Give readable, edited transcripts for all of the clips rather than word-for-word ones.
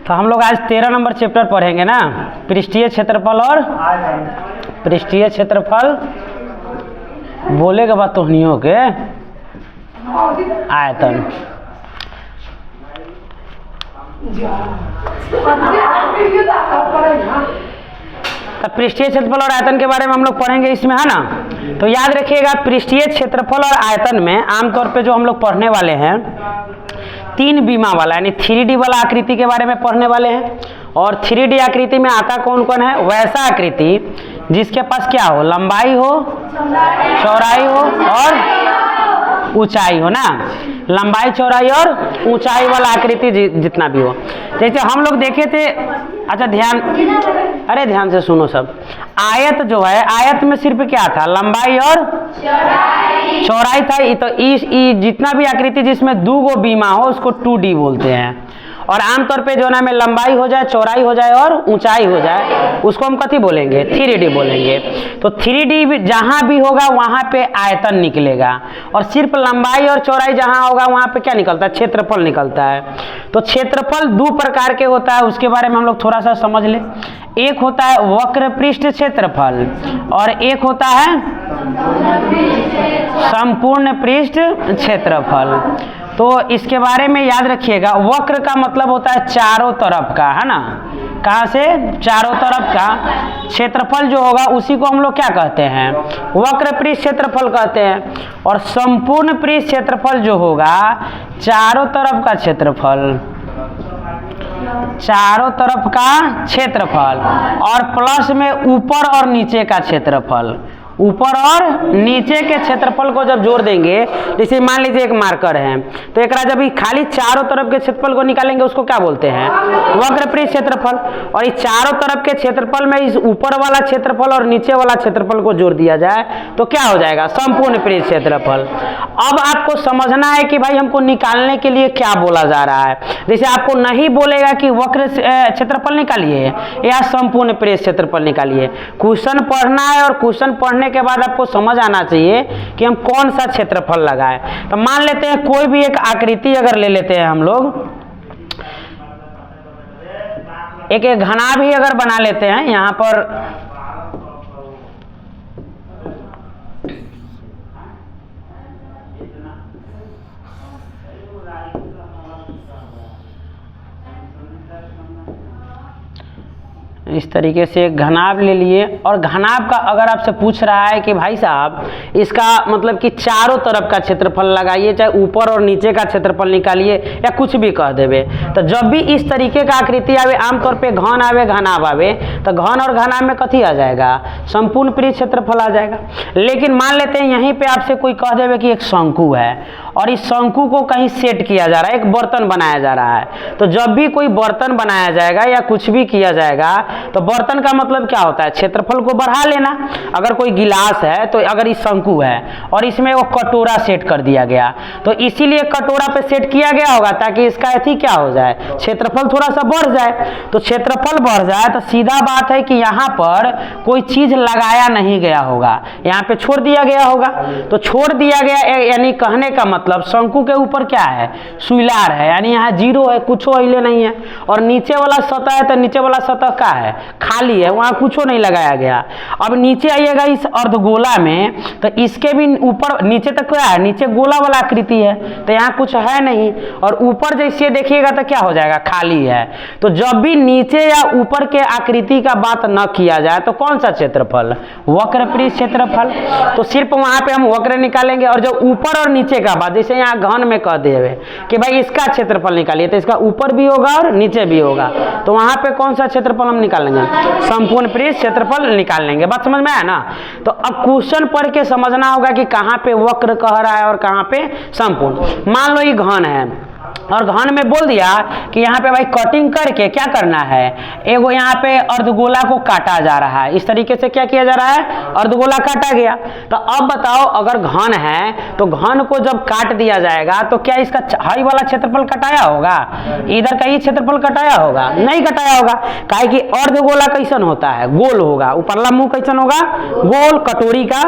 तो हम लोग आज 13 नंबर चैप्टर पढ़ेंगे ना, पृष्ठीय क्षेत्रफल और पृष्ठीय क्षेत्रफल बोलेगा बात तोहनियों के आयतन। तो पृष्ठीय क्षेत्रफल और आयतन के बारे में हम लोग पढ़ेंगे इसमें, है ना। तो याद रखिएगा पृष्ठीय क्षेत्रफल और आयतन में आमतौर पे जो हम लोग पढ़ने वाले हैं 3 बीमा वाला यानी 3D वाला आकृति के बारे में पढ़ने वाले हैं। और 3D आकृति में आता कौन कौन है? वैसा आकृति जिसके पास क्या हो, लंबाई हो, चौड़ाई हो और ऊंचाई हो ना। लंबाई, चौड़ाई और ऊंचाई वाला आकृति जितना भी हो। जैसे हम लोग देखे थे, अच्छा ध्यान से सुनो सब। आयत जो है, आयत में सिर्फ क्या था? लंबाई और चौड़ाई था। तो इस जितना भी आकृति जिसमें 2 गो बीमा हो उसको 2D बोलते हैं। और आमतौर पे जो ना में लंबाई हो जाए, चौड़ाई हो जाए और ऊंचाई हो जाए उसको हम कथी बोलेंगे? 3D बोलेंगे। तो 3D जहां भी होगा वहां पे आयतन निकलेगा। और सिर्फ लंबाई और चौड़ाई जहां होगा वहां पे क्या निकलता है? क्षेत्रफल निकलता है। तो क्षेत्रफल 2 प्रकार के होता है, उसके बारे में हम लोग थोड़ा सा समझ ले। एक होता है वक्र पृष्ठ क्षेत्रफल और एक होता है संपूर्ण पृष्ठ क्षेत्रफल। तो इसके बारे में याद रखिएगा, वक्र का मतलब होता है चारों तरफ का, है ना। कहाँ से? चारों तरफ का। क्षेत्रफल जो होगा उसी को हम लोग क्या कहते हैं? वक्र पृष्ठ क्षेत्रफल कहते हैं। और संपूर्ण पृष्ठ क्षेत्रफल जो होगा चारों तरफ का क्षेत्रफल, चारों तरफ का क्षेत्रफल और प्लस में ऊपर और नीचे का क्षेत्रफल। ऊपर और नीचे के क्षेत्रफल को जब जोड़ देंगे, जैसे मान लीजिए एक मार्कर है, तो एक जब खाली चारों तरफ के क्षेत्रफल को निकालेंगे उसको क्या बोलते हैं? वक्र पृष्ठ क्षेत्रफल। और इस चारों तरफ के क्षेत्रफल में इस ऊपर वाला क्षेत्रफल और नीचे वाला क्षेत्रफल को जोड़ दिया जाए तो क्या हो जाएगा? संपूर्ण पृष्ठ क्षेत्रफल। अब आपको समझना है कि भाई हमको निकालने के लिए क्या बोला जा रहा है। जैसे आपको नहीं बोलेगा कि वक्र क्षेत्रफल निकालिए या संपूर्ण पृष्ठ क्षेत्रफल निकालिए। क्वेश्चन पढ़ना है और क्वेश्चन पढ़ने के बाद आपको समझ आना चाहिए कि हम कौन सा क्षेत्रफल लगाएं। तो मान लेते हैं कोई भी एक आकृति अगर ले लेते हैं हम लोग, एक घना भी अगर बना लेते हैं यहां पर, इस तरीके से एक घनाभ ले लिए। और घनाभ का अगर आपसे पूछ रहा है कि भाई साहब इसका मतलब कि चारों तरफ का क्षेत्रफल लगाइए, चाहे ऊपर और नीचे का क्षेत्रफल निकालिए या कुछ भी कह देवे, तो जब भी इस तरीके का आकृति आवे, आमतौर पे घन आवे, घनाभ आवे, तो घन और घनाभ में कथी आ जाएगा? संपूर्ण पृष्ठ क्षेत्रफल आ जाएगा। लेकिन मान लेते हैं यहीं पे आपसे कोई कह देवे कि एक शंकु है और इस शंकु को कहीं सेट किया जा रहा है, एक बर्तन बनाया जा रहा है। तो जब भी कोई बर्तन बनाया जाएगा या कुछ भी किया जाएगा तो बर्तन का मतलब क्या होता है? क्षेत्रफल को बढ़ा लेना। अगर कोई गिलास है, तो अगर इस शंकु है और इसमें वो कटोरा सेट कर दिया गया, तो इसीलिए कटोरा पे सेट किया गया होगा ताकि इसका अथी क्या हो जाए? क्षेत्रफल थोड़ा सा बढ़ जाए। तो क्षेत्रफल बढ़ जाए तो सीधा बात है कि यहाँ पर कोई चीज लगाया नहीं गया होगा, यहाँ पे छोड़ दिया गया होगा। तो छोड़ दिया गया यानी कहने का मतलब शंकु के ऊपर क्या है? सुइलार है, यानी यहाँ 0 है, कुछ हिले नहीं है। और नीचे वाला सतह है तो नीचे वाला सतह क्या है? खाली है, वहां कुछ नहीं लगाया गया। अब नीचे आइएगा इस अर्धगोला में, तो इसके भी ऊपर नीचे तक क्या है? नीचे गोला वाला आकृति है, तो यहाँ कुछ है नहीं। और ऊपर जैसे देखिएगा तो क्या हो जाएगा? खाली है। तो जब भी नीचे या ऊपर के आकृति का बात न किया जाए तो कौन सा क्षेत्रफल? वक्र पृष्ठ क्षेत्रफल। तो सिर्फ वहां पे हम वक्र निकालेंगे। और जब ऊपर और नीचे का बात, जैसे यहाँ घन में कह देवे कि भाई इसका क्षेत्रफल निकालिए, तो इसका ऊपर भी होगा और नीचे भी होगा, तो वहां पे कौन सा क्षेत्रफल हम निकालेंगे? संपूर्ण पृष्ठ क्षेत्रफल निकाल लेंगे। बात समझ में आया ना। तो अब क्वेश्चन पढ़ के समझना होगा कि कहां पे वक्र कह रहा है और कहां पे संपूर्ण। मान लो ये घन है और घन में बोल दिया कि यहाँ पे भाई कटिंग करके क्या करना है? एगो यहाँ पे अर्धगोला को काटा जा रहा है। इस तरीके से क्या किया जा रहा है? अर्धगोला काटा गया। तो अब बताओ अगर घन है तो घन को जब काट दिया जाएगा तो क्या इसका हाई वाला क्षेत्रफल कटाया होगा? इधर का ही क्षेत्रफल कटाया होगा? नहीं कटाया होगा। काहे कि अर्धगोला कैसन होता है? गोल होगा। ऊपरला मुंह कैसन होगा? गोल, कटोरी का।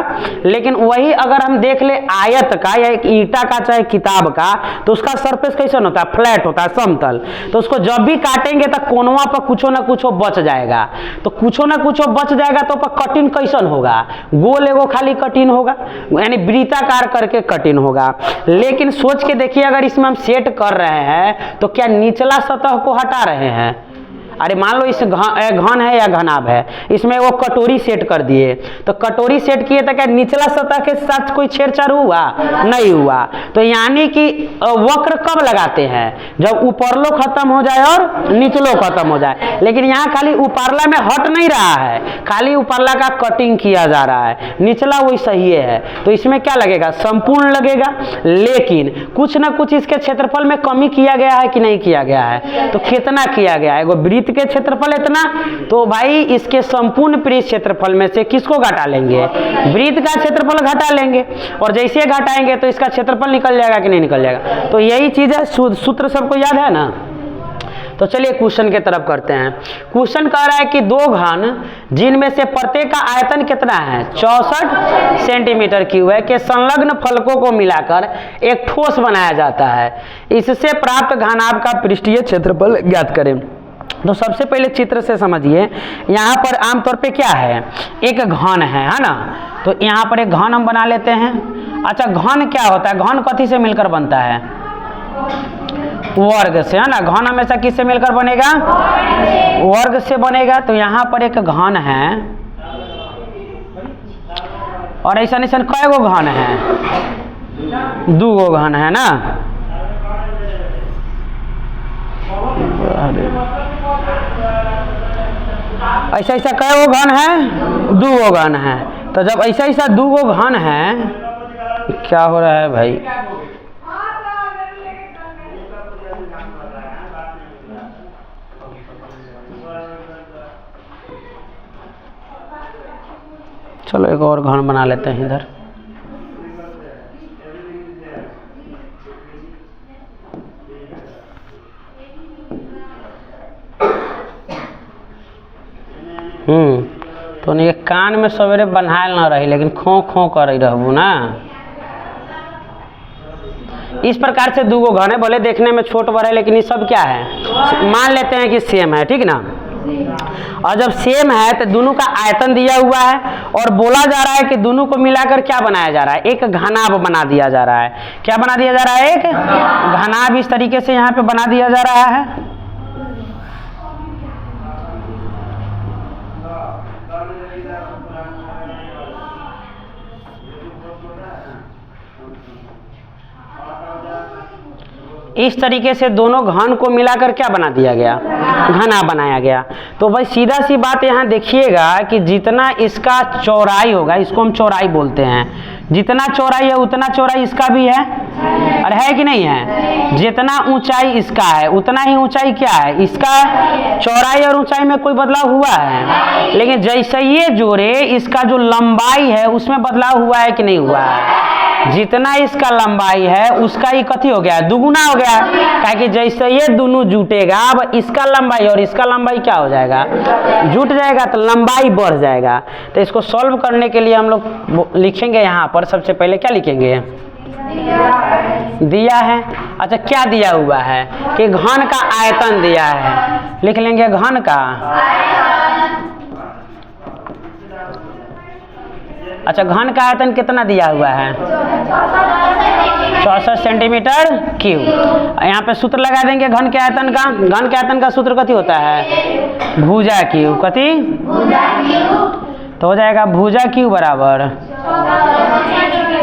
लेकिन वही अगर हम देख ले आयत का या एक ईंटा का चाहे किताब का, तो उसका सरफेस कैसे कैसन होता है, फ्लैट होता है, समतल। तो उसको जब भी काटेंगे तो कोनवा पर कुछ ना कुछ बच जाएगा, तो कुछ ना कुछ बच जाएगा तो पर कटिंग कैसन होगा, गोल एगो खाली कटिंग होगा, यानी वृत्ताकार करके कटिंग होगा। लेकिन सोच के देखिए, अगर इसमें हम सेट कर रहे हैं तो क्या निचला सतह को हटा रहे हैं? अरे मान लो इस घन है या घनाभ है, इसमें वो कटोरी सेट कर दिए, तो कटोरी सेट किए तो क्या निचला सतह के साथ कोई छेड़छाड़ हुआ? नहीं हुआ। तो यानी कि वक्र कब लगाते हैं? जब ऊपरलो खत्म हो जाए और निचलो खत्म हो जाए। लेकिन यहाँ खाली ऊपरला में हट नहीं रहा है, खाली ऊपरला का कटिंग किया जा रहा है, निचला वही सही है। तो इसमें क्या लगेगा? संपूर्ण लगेगा। लेकिन कुछ ना कुछ इसके क्षेत्रफल में कमी किया गया है कि नहीं किया गया है? तो कितना किया गया है? वृत्त के क्षेत्रफल इतना, तो भाई इसके संपूर्ण पृष्ठ क्षेत्रफल में से किसको घटा लेंगे? वृत्त का क्षेत्रफल घटा लेंगे, और जैसे घटाएंगे तो इसका क्षेत्रफल निकल जाएगा कि नहीं निकल जाएगा? तो यही चीज है, सूत्र सबको याद है ना? तो चलिए क्वेश्चन के तरफ करते हैं। क्वेश्चन कह रहा है कि दो घन जिनमें से प्रत्येक का आयतन कितना है? 64 सेंटीमीटर क्यूब है, के संलग्न फलकों को मिलाकर एक ठोस बनाया जाता है। इससे प्राप्त घनाभ का पृष्ठीय क्षेत्रफल ज्ञात करें। तो सबसे पहले चित्र से समझिए, यहाँ पर आमतौर पे क्या है? एक घन है ना? तो यहाँ पर एक घन हम बना लेते हैं। अच्छा, घन क्या होता है? घन कथी से मिलकर बनता है? वर्ग से, है ना? घन हमेशा किससे मिलकर बनेगा? वर्ग से बनेगा। तो यहाँ पर एक घन है, और ऐसा निशान कई गो घन है? 2 गो घन है ना? ऐसा ऐसा कई गो घन है? 2 गो घन है। तो जब ऐसा ऐसा 2 गो घन है, क्या हो रहा है भाई? चलो एक और घन बना लेते हैं इधर। तो नहीं, कान में सवेरे बन्हायल ना रही, लेकिन खो खो कर रहू ना। इस प्रकार से 2 गो घन है, भले देखने में छोट बड़ा है, लेकिन ये सब क्या है? मान लेते हैं कि सेम है, ठीक ना? और जब सेम है तो दोनों का आयतन दिया हुआ है, और बोला जा रहा है कि दोनों को मिलाकर क्या बनाया जा रहा है? एक घनाभ बना दिया जा रहा है। क्या बना दिया जा रहा है? एक घनाभ इस तरीके से यहाँ पे बना दिया जा रहा है। इस तरीके से दोनों घन को मिलाकर क्या बना दिया गया? घना बनाया गया। तो भाई सीधा सी बात यहाँ देखिएगा कि जितना इसका चौड़ाई होगा, इसको हम चौड़ाई बोलते हैं, जितना चौड़ाई है उतना चौड़ाई इसका भी है, और है कि नहीं है? जितना ऊंचाई इसका है उतना ही ऊंचाई क्या है? इसका। चौड़ाई और ऊंचाई में कोई बदलाव हुआ है? लेकिन जैसे ये जोड़े, इसका जो लंबाई है उसमें बदलाव हुआ है कि नहीं हुआ है? जितना इसका लंबाई है उसका ही कथी हो गया? दुगुना हो गया। क्या कि जैसे ये दोनों जुटेगा, अब इसका लंबाई और इसका लंबाई क्या हो जाएगा? जुट जाएगा, तो लंबाई बढ़ जाएगा। तो इसको सॉल्व करने के लिए हम लोग लिखेंगे, यहाँ पर सबसे पहले क्या लिखेंगे? दिया है। अच्छा, क्या दिया हुआ है? कि घन का आयतन दिया है। लिख लेंगे घन का। अच्छा, घन का आयतन कितना दिया हुआ है? 64 सेंटीमीटर क्यूब। यहाँ पे सूत्र लगा देंगे घन के आयतन का। घन के आयतन का सूत्र कथी होता है? भुजा क्यूब। कथी? तो हो जाएगा भुजा क्यूब बराबर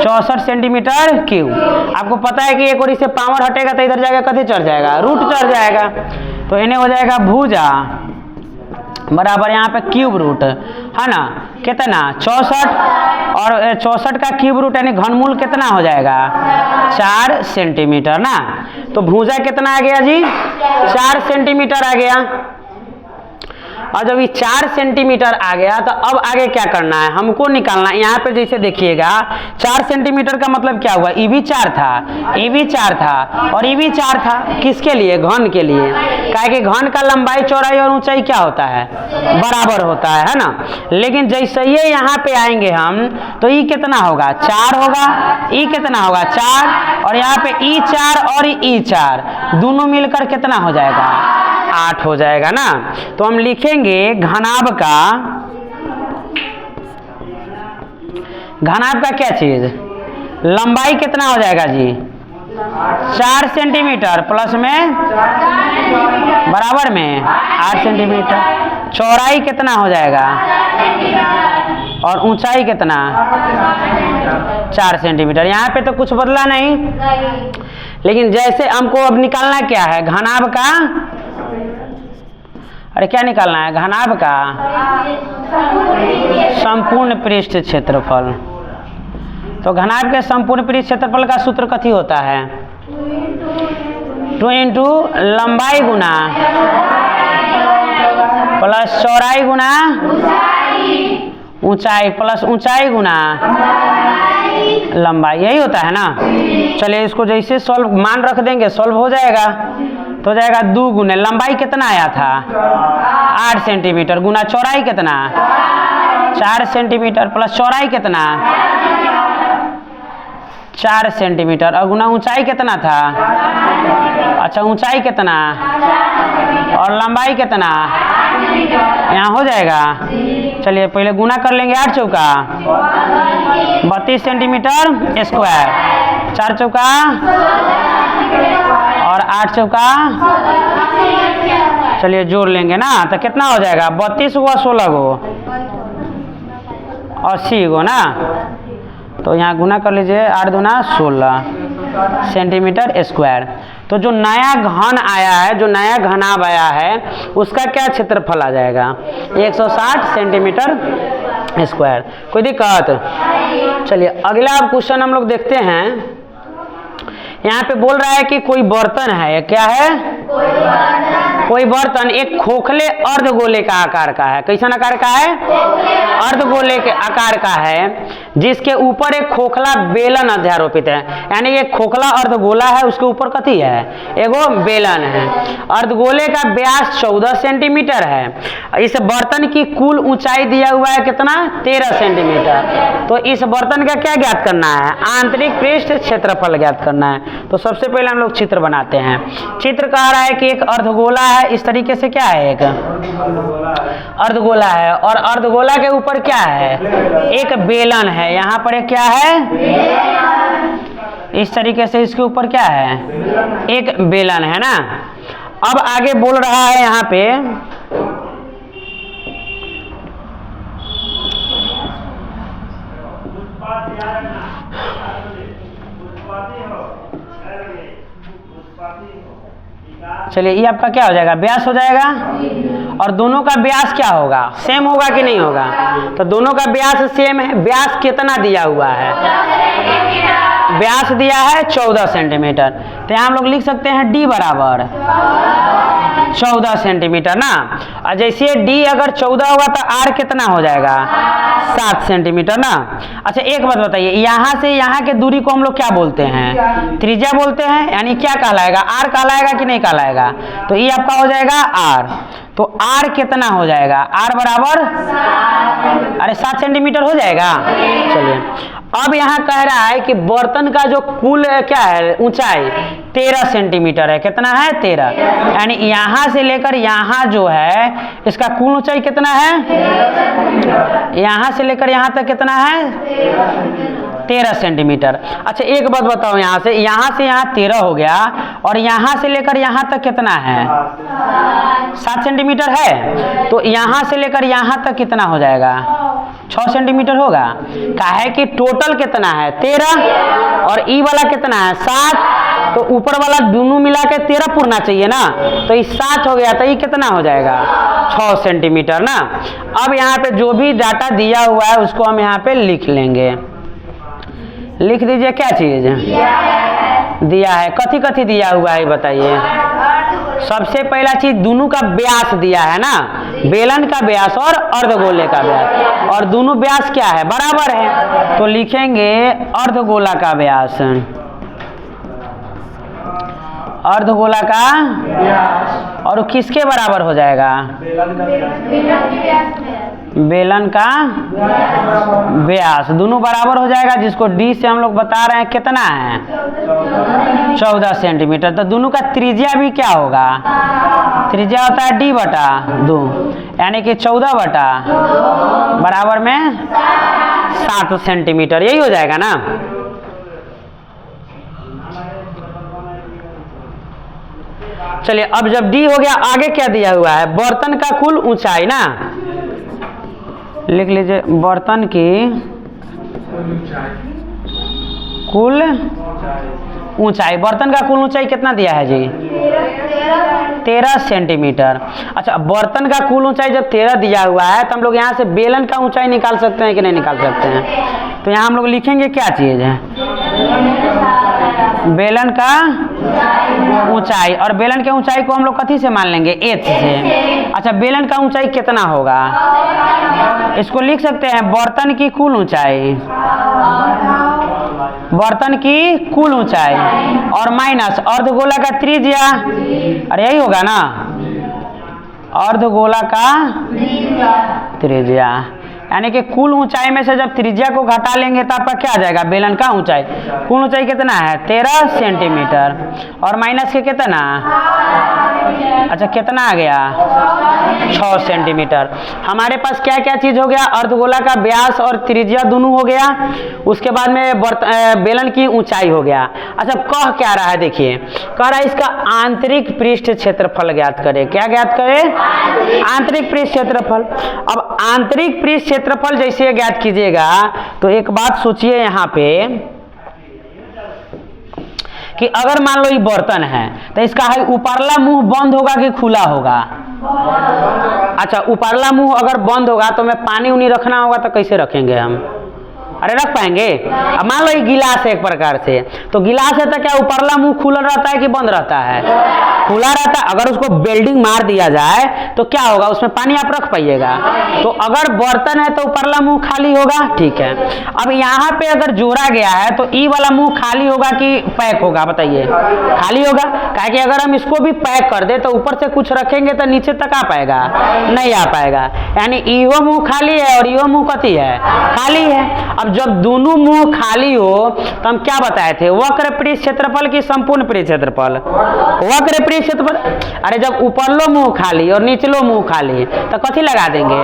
64 सेंटीमीटर क्यूब। आपको पता है कि एक और इससे पावर हटेगा तो इधर जाएगा, कथी चढ़ जाएगा? रूट चढ़ जाएगा। तो इन्हें हो जाएगा भुजा बराबर यहाँ पे क्यूब रूट, है ना? कितना? 64, और 64 का क्यूब रूट यानी घनमूल कितना हो जाएगा? 4 सेंटीमीटर ना। तो भुजा कितना आ गया जी? 4 सेंटीमीटर आ गया। और जब ये 4 सेंटीमीटर आ गया तो अब आगे क्या करना है, हमको निकालना है। यहाँ पे जैसे देखिएगा 4 सेंटीमीटर का मतलब क्या हुआ, ये भी 4 था, ये भी 4 था और ये भी 4 था। किसके लिए, घन के लिए। काहे कि घन का लंबाई चौड़ाई और ऊंचाई क्या होता है, बराबर होता है ना। लेकिन जैसे ये यहाँ पे आएंगे हम तो ये कितना होगा, 4 होगा, ये कितना होगा 4 और यहाँ पे ई 4 और ई 4 दोनों मिलकर कितना हो जाएगा, 8 हो जाएगा ना। तो हम लिखेंगे घनाभ का क्या चीज, लंबाई कितना हो जाएगा जी, 4 सेंटीमीटर प्लस में बराबर में 8 सेंटीमीटर। चौड़ाई कितना हो जाएगा और ऊंचाई कितना, 4 सेंटीमीटर। यहाँ पे तो कुछ बदला नहीं, लेकिन जैसे हमको अब निकालना क्या है, घनाभ का, अरे क्या निकालना है, घनाभ का संपूर्ण पृष्ठ क्षेत्रफल। तो घनाभ के संपूर्ण पृष्ठ क्षेत्रफल का सूत्र कथी होता है, 2 इंटू लंबाई गुना प्लस चौड़ाई गुना ऊंचाई प्लस ऊंचाई गुना लंबाई, यही होता है ना। चलिए इसको जैसे सॉल्व मान रख देंगे, सॉल्व हो जाएगा। तो हो जाएगा 2 गुने लंबाई कितना आया था 8 सेंटीमीटर गुना चौड़ाई कितना 4 सेंटीमीटर प्लस चौड़ाई कितना 4 सेंटीमीटर और गुना ऊंचाई कितना था, अच्छा ऊंचाई कितना और लंबाई कितना, यहाँ हो जाएगा। चलिए पहले गुना कर लेंगे, 8 चौका 32 सेंटीमीटर स्क्वायर, 4 चौका और 8 चौका, चलिए जोड़ लेंगे ना तो कितना हो जाएगा, 32 गो 16 गो 80 गो ना। तो यहाँ गुना कर लीजिए, 8 दूना 16 सेंटीमीटर स्क्वायर। तो जो नया घन आया है, जो नया घनाभ आया है उसका क्या क्षेत्रफल आ जाएगा, 160 सेंटीमीटर स्क्वायर। कोई दिक्कत। चलिए अगला क्वेश्चन हम लोग देखते हैं। यहाँ पे बोल रहा है कि कोई बर्तन है, क्या है, कोई बर्तन एक खोखले अर्धगोले का आकार का है। कैसा आकार का है, अर्धगोले के आकार का है, जिसके ऊपर एक खोखला बेलन अध्यारोपित है। यानी ये खोखला अर्धगोला है, उसके ऊपर कथी है, एगो बेलन है। अर्धगोले का व्यास 14 सेंटीमीटर है। इस बर्तन की कुल ऊंचाई दिया हुआ है कितना, 13 सेंटीमीटर। तो इस बर्तन का क्या ज्ञात करना है, आंतरिक पृष्ठ क्षेत्रफल ज्ञात करना है। तो सबसे पहले हम लोग चित्र बनाते हैं। चित्र कह रहा है कि एक अर्धगोला है, इस तरीके से क्या है, एक अर्धगोला है और अर्धगोला के ऊपर क्या है, एक बेलन है। यहाँ पर एक क्या है, इस तरीके से इसके ऊपर क्या है, एक बेलन है ना। अब आगे बोल रहा है यहाँ पे चलिए ये आपका क्या हो जाएगा, व्यास हो जाएगा। और दोनों का व्यास क्या होगा, सेम होगा कि नहीं होगा, तो दोनों का व्यास सेम है। व्यास कितना दिया हुआ है, व्यास दिया है 14 सेंटीमीटर। तो यहाँ हम लोग लिख सकते हैं d बराबर 14 सेंटीमीटर ना। और जैसे d अगर 14 होगा तो r कितना हो जाएगा, 7 सेंटीमीटर ना। अच्छा एक बात बताइए, यहाँ से यहाँ के दूरी को हम लोग क्या बोलते हैं, त्रिज्या बोलते हैं। यानी क्या कहलाएगा, r कहलाएगा कि नहीं कहलाएगा। तो ये आपका हो जाएगा r। तो r कितना हो जाएगा, r बराबर, अरे 7 सेंटीमीटर हो जाएगा। चलिए अब यहाँ कह रहा है कि बर्तन का जो कुल क्या है ऊंचाई 13 सेंटीमीटर है। कितना है, 13। यानी यहाँ से लेकर यहाँ जो है इसका कुल ऊंचाई कितना है, यहाँ से लेकर यहाँ तक कितना है, 13 सेंटीमीटर। अच्छा एक बात बताओ, यहाँ से यहाँ 13 हो गया और यहाँ से लेकर यहाँ तक कितना है, 7 सेंटीमीटर है। तो यहाँ से लेकर यहाँ तक कितना हो जाएगा, 6 सेंटीमीटर होगा। काहे कि टोटल कितना है 13 और ई वाला कितना है 7, तो ऊपर वाला दोनों मिला के 13 पूरना चाहिए ना। तो ये 7 हो गया, तो ये कितना हो जाएगा 6 सेंटीमीटर ना। अब यहाँ पे जो भी डाटा दिया हुआ है उसको हम यहाँ पे लिख लेंगे। लिख दीजिए, क्या चीज दिया है, कथी कथी दिया हुआ है बताइए। सबसे पहला चीज दोनों का व्यास दिया है ना, बेलन का व्यास और अर्धगोले का व्यास, और दोनों व्यास क्या है, बराबर है, तो लिखेंगे अर्धगोला का व्यास, अर्धगोला का, और किसके बराबर हो जाएगा, बेलन का व्यास, दोनों बराबर हो जाएगा, जिसको डी से हम लोग बता रहे हैं कितना है, 14 सेंटीमीटर। तो दोनों का त्रिज्या भी क्या होगा, त्रिज्या होता है डी बटा 2, यानी कि 14 बटा बराबर में 7 सेंटीमीटर, यही हो जाएगा ना। चलिए अब जब डी हो गया, आगे क्या दिया हुआ है, बर्तन का कुल ऊंचाई ना, लिख लीजिए बर्तन की कुल ऊंचाई, बर्तन का कुल ऊंचाई कितना दिया है जी, 13 सेंटीमीटर। अच्छा, बर्तन का कुल ऊंचाई जब 13 दिया हुआ है तो हम लोग यहाँ से बेलन का ऊंचाई निकाल सकते हैं कि नहीं निकाल सकते हैं, तो यहाँ हम लोग लिखेंगे क्या चीज है, बेलन का ऊंचाई, और बेलन के ऊंचाई को हम लोग कथी से मान लेंगे, एच से। अच्छा, बेलन का ऊंचाई कितना होगा, इसको लिख सकते हैं बर्तन की कुल ऊंचाई, बर्तन की कुल ऊंचाई और माइनस अर्धगोला का त्रिज्या, अरे यही होगा ना, अर्धगोला का त्रिज्या, यानी कि कुल ऊंचाई में से जब त्रिज्या को घटा लेंगे तो आपका क्या आ जाएगा, बेलन का ऊंचाई, कुल ऊंचाई कितना है 13 सेंटीमीटर, और माइनस के कितना, अच्छा कितना आ गया 6 सेंटीमीटर। हमारे पास क्या क्या चीज हो गया, अर्धगोला का व्यास और त्रिज्या दोनों हो गया, उसके बाद में बेलन की ऊंचाई हो गया। अच्छा, कह क्या रहा है, देखिए कह रहा है इसका आंतरिक पृष्ठ क्षेत्रफल ज्ञात करें, क्या ज्ञात करें, आंतरिक पृष्ठ क्षेत्रफल। अब आंतरिक पृष्ठ क्षेत्रफल जैसे ज्ञात कीजिएगा तो एक बात सोचिए यहाँ पे कि अगर मान लो ये बर्तन है तो इसका है ऊपरला मुंह बंद होगा कि खुला होगा, अच्छा ऊपरला मुंह अगर बंद होगा तो में पानी उनी रखना होगा तो कैसे रखेंगे हम, अरे रख पाएंगे। अब मान लो ये गिलास है एक प्रकार से, तो गिलास है तो क्या ऊपरला मुंह खुला रहता है कि बंद रहता है, खुला रहता है। अगर उसको बेल्डिंग मार दिया जाए तो क्या होगा, उसमें पानी आप रख पाइएगा। तो अगर बर्तन है तो ऊपरला मुंह खाली होगा, ठीक है। अब यहाँ पे अगर जोड़ा गया है तो ई वाला मुंह खाली होगा कि पैक होगा, बताइए, खाली होगा, काहे कि अगर हम इसको भी पैक कर दे तो ऊपर से कुछ रखेंगे तो नीचे तक आ पाएगा, नहीं आ पाएगा, यानी इहो मुंह खाली है और इहो मुंह कथी है, खाली है। अब जब दोनों मुंह खाली हो तो हम क्या बताए थे, वक्र पृष्ठ क्षेत्रफल की संपूर्ण पृष्ठ क्षेत्रफल, वक्र पृष्ठ क्षेत्रफल। अरे जब ऊपरलो मुंह खाली और निचलो मुंह खाली तो कथी लगा देंगे,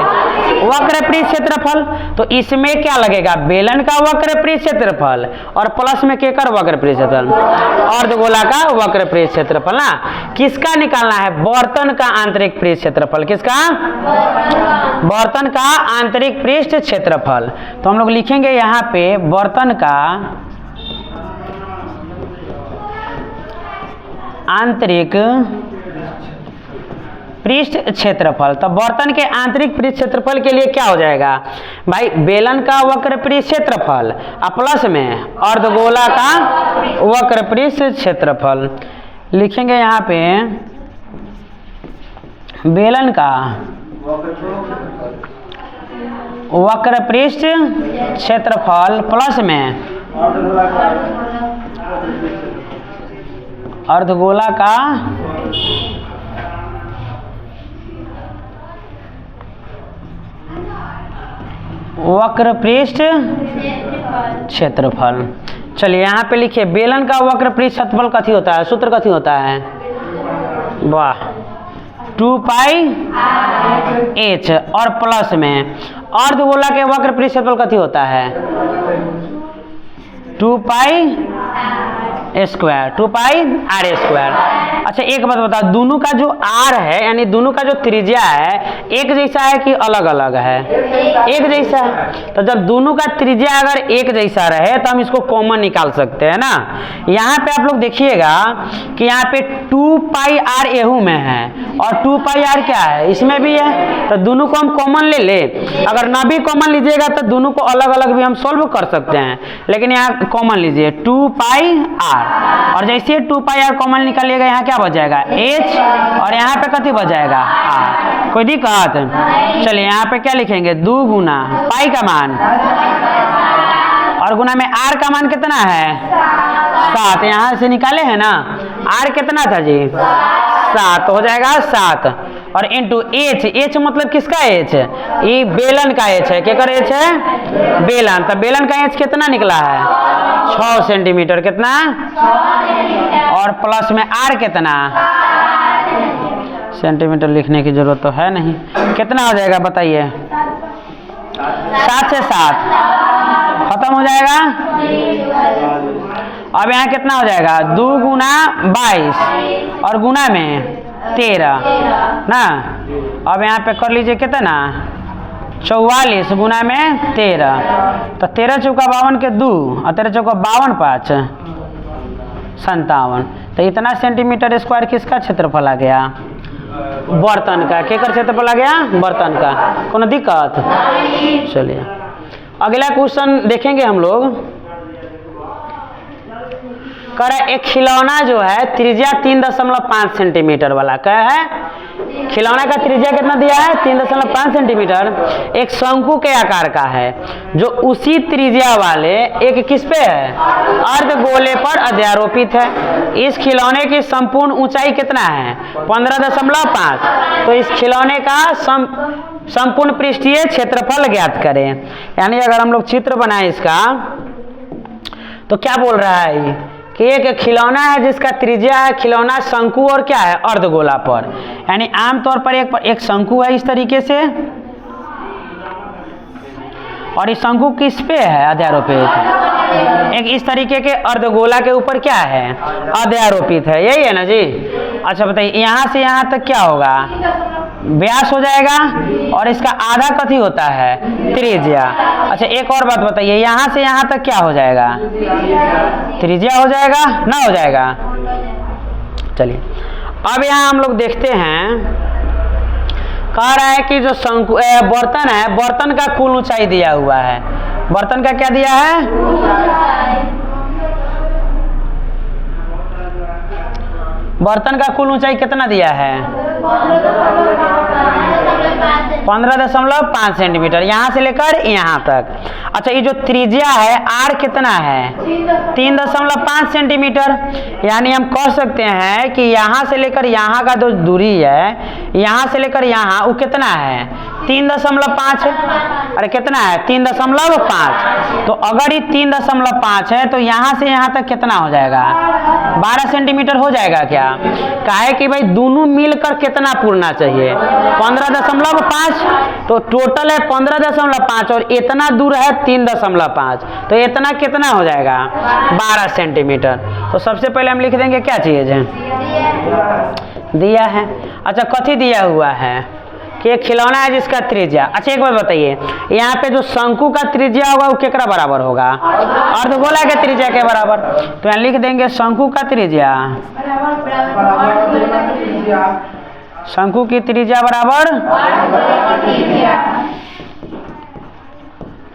वक्र पृष्ठ क्षेत्रफल। तो इसमें क्या लगेगा, बेलन का वक्र पृष्ठ क्षेत्रफल और प्लस में केकर वक्र पृष्ठ क्षेत्रफल, अर्धगोला का वक्र पृष्ठ क्षेत्रफल ना। किसका निकालना है, बर्तन का आंतरिक पृष्ठ क्षेत्रफल, किसका, बर्तन का आंतरिक पृष्ठ क्षेत्रफल। तो हम लोग लिखेंगे यहाँ पे बर्तन का आंतरिक पृष्ठ क्षेत्रफल। तो बर्तन के आंतरिक पृष्ठ क्षेत्रफल के लिए क्या हो जाएगा भाई, बेलन का वक्र पृष्ठ क्षेत्रफल प्लस में अर्धगोला का वक्र पृष्ठ क्षेत्रफल। लिखेंगे यहाँ पे बेलन का वक्र पृष्ठ क्षेत्रफल प्लस में अर्धगोला का वक्र पृष्ठ क्षेत्रफल। चलिए यहाँ पे लिखिए बेलन का वक्र पृष्ठ क्षेत्रफल कथी होता है, सूत्र कथी होता है, वाह 2 पाई h और प्लस में अर्धगोला के वक्र पृष्ठ क्षेत्रफल कथी होता है 2 पाई स्क्वायर, 2 पाई r स्क्वायर। अच्छा एक बात बताओ, दोनों का जो r है यानी दोनों का जो त्रिज्या है एक जैसा है कि अलग अलग है, एक जैसा है। तो जब दोनों का त्रिज्या अगर एक जैसा रहे तो हम इसको कॉमन निकाल सकते हैं ना। यहाँ पे आप लोग देखिएगा कि यहाँ पे 2 पाई r एहू में है और 2 पाई r क्या है, इसमें भी है। तो दोनों को हम कॉमन ले ले, अगर ना भी कॉमन लीजिएगा तो दोनों को अलग अलग भी हम सॉल्व कर सकते हैं, लेकिन यहाँ कॉमन लीजिए 2 पाई r, और जैसे 2 पाई r कॉमन निकालिएगा यहाँ क्या बच जाएगा h, और यहाँ पे कथी बच जाएगा r। कोई दिक्कत? चलिए यहाँ पे क्या लिखेंगे, 2 गुना पाई का मान और गुना में आर का मान कितना है 7, यहाँ से निकाले हैं ना, आर कितना था जी 7, हो जाएगा 7 और इंटू एच, एच मतलब किसका एच, ये बेलन का एच है, क्या कर एच है बेलन, तो बेलन का एच कितना निकला है 6 सेंटीमीटर, कितना और प्लस में आर कितना सेंटीमीटर, लिखने की जरूरत तो है नहीं, कितना हो जाएगा बताइए 7 से 7 खत्म हो जाएगा। अब यहाँ कितना हो जाएगा 2 गुना 22 और गुना में 13 ना, अब यहाँ पे कर लीजिए कितना 44 गुना में 13, तो 13 चौका 52 के 2 और 13 चौका 52 5 57, तो इतना सेंटीमीटर स्क्वायर किसका क्षेत्रफल आ गया, बर्तन का, केकर क्षेत्रफल आ गया बर्तन का, कोनो दिक्कत? चलिए अगला क्वेश्चन देखेंगे हम लोग, कह रहा है एक खिलौना जो है त्रिज्या 3.5 सेंटीमीटर वाला, क्या है खिलौना का त्रिज्या कितना दिया है 3.5 सेंटीमीटर, एक शंकु के आकार का है जो उसी त्रिज्या वाले एक किस पे है अर्धगोले पर अध्यारोपित है, इस खिलौने की संपूर्ण ऊंचाई कितना है 15.5, तो इस खिलौने का संपूर्ण पृष्ठीय क्षेत्रफल ज्ञात करें। यानी अगर हम लोग चित्र बनाए इसका तो क्या बोल रहा है कि एक खिलौना है जिसका त्रिज्या है खिलौना शंकु और क्या है अर्धगोला पर, यानी आमतौर पर एक शंकु है इस तरीके से और इस शंकु किस पे है अध्यारोपित, एक इस तरीके के अर्धगोला के ऊपर क्या है अध्यारोपित है, यही है ना जी। अच्छा बताइए यहाँ से यहाँ तक क्या होगा व्यास हो जाएगा और इसका आधा कथी होता है त्रिज्या। अच्छा एक और बात बताइए यहाँ से यहाँ तक क्या हो जाएगा त्रिज्या हो जाएगा ना हो जाएगा। चलिए अब यहाँ हम लोग देखते हैं, कह रहा है कि जो शंकु बर्तन है बर्तन का कुल ऊंचाई दिया हुआ है, बर्तन का क्या दिया है बर्तन का कुल ऊंचाई कितना दिया है 15.5 सेंटीमीटर यहाँ से लेकर यहाँ तक। अच्छा ये जो त्रिज्या है आर कितना है 3.5 सेंटीमीटर, यानी हम कह सकते हैं कि यहाँ से लेकर यहाँ का जो दूरी है यहाँ से लेकर यहाँ वो कितना है 3.5, अरे कितना है 3.5, तो अगर ये 3.5 है तो यहाँ से यहाँ तक कितना हो जाएगा 12 सेंटीमीटर हो जाएगा क्या, काहे कि भाई दोनों मिलकर कितना पूरना चाहिए 15.5, तो टोटल है 15.5 और इतना दूर है 3.5, तो इतना कितना हो जाएगा 12 सेंटीमीटर। तो सबसे पहले हम लिख देंगे क्या चीज है दिया है। अच्छा कथी दिया हुआ है कि एक खिलौना है जिसका त्रिज्या, अच्छा एक बात बताइए यहाँ पे जो शंकु का त्रिज्या होगा वो केकरा बराबर होगा अर्धगोला के त्रिज्या के बराबर, तो यहाँ लिख देंगे शंकु का त्रिज्या, शंकु की त्रिज्या बराबर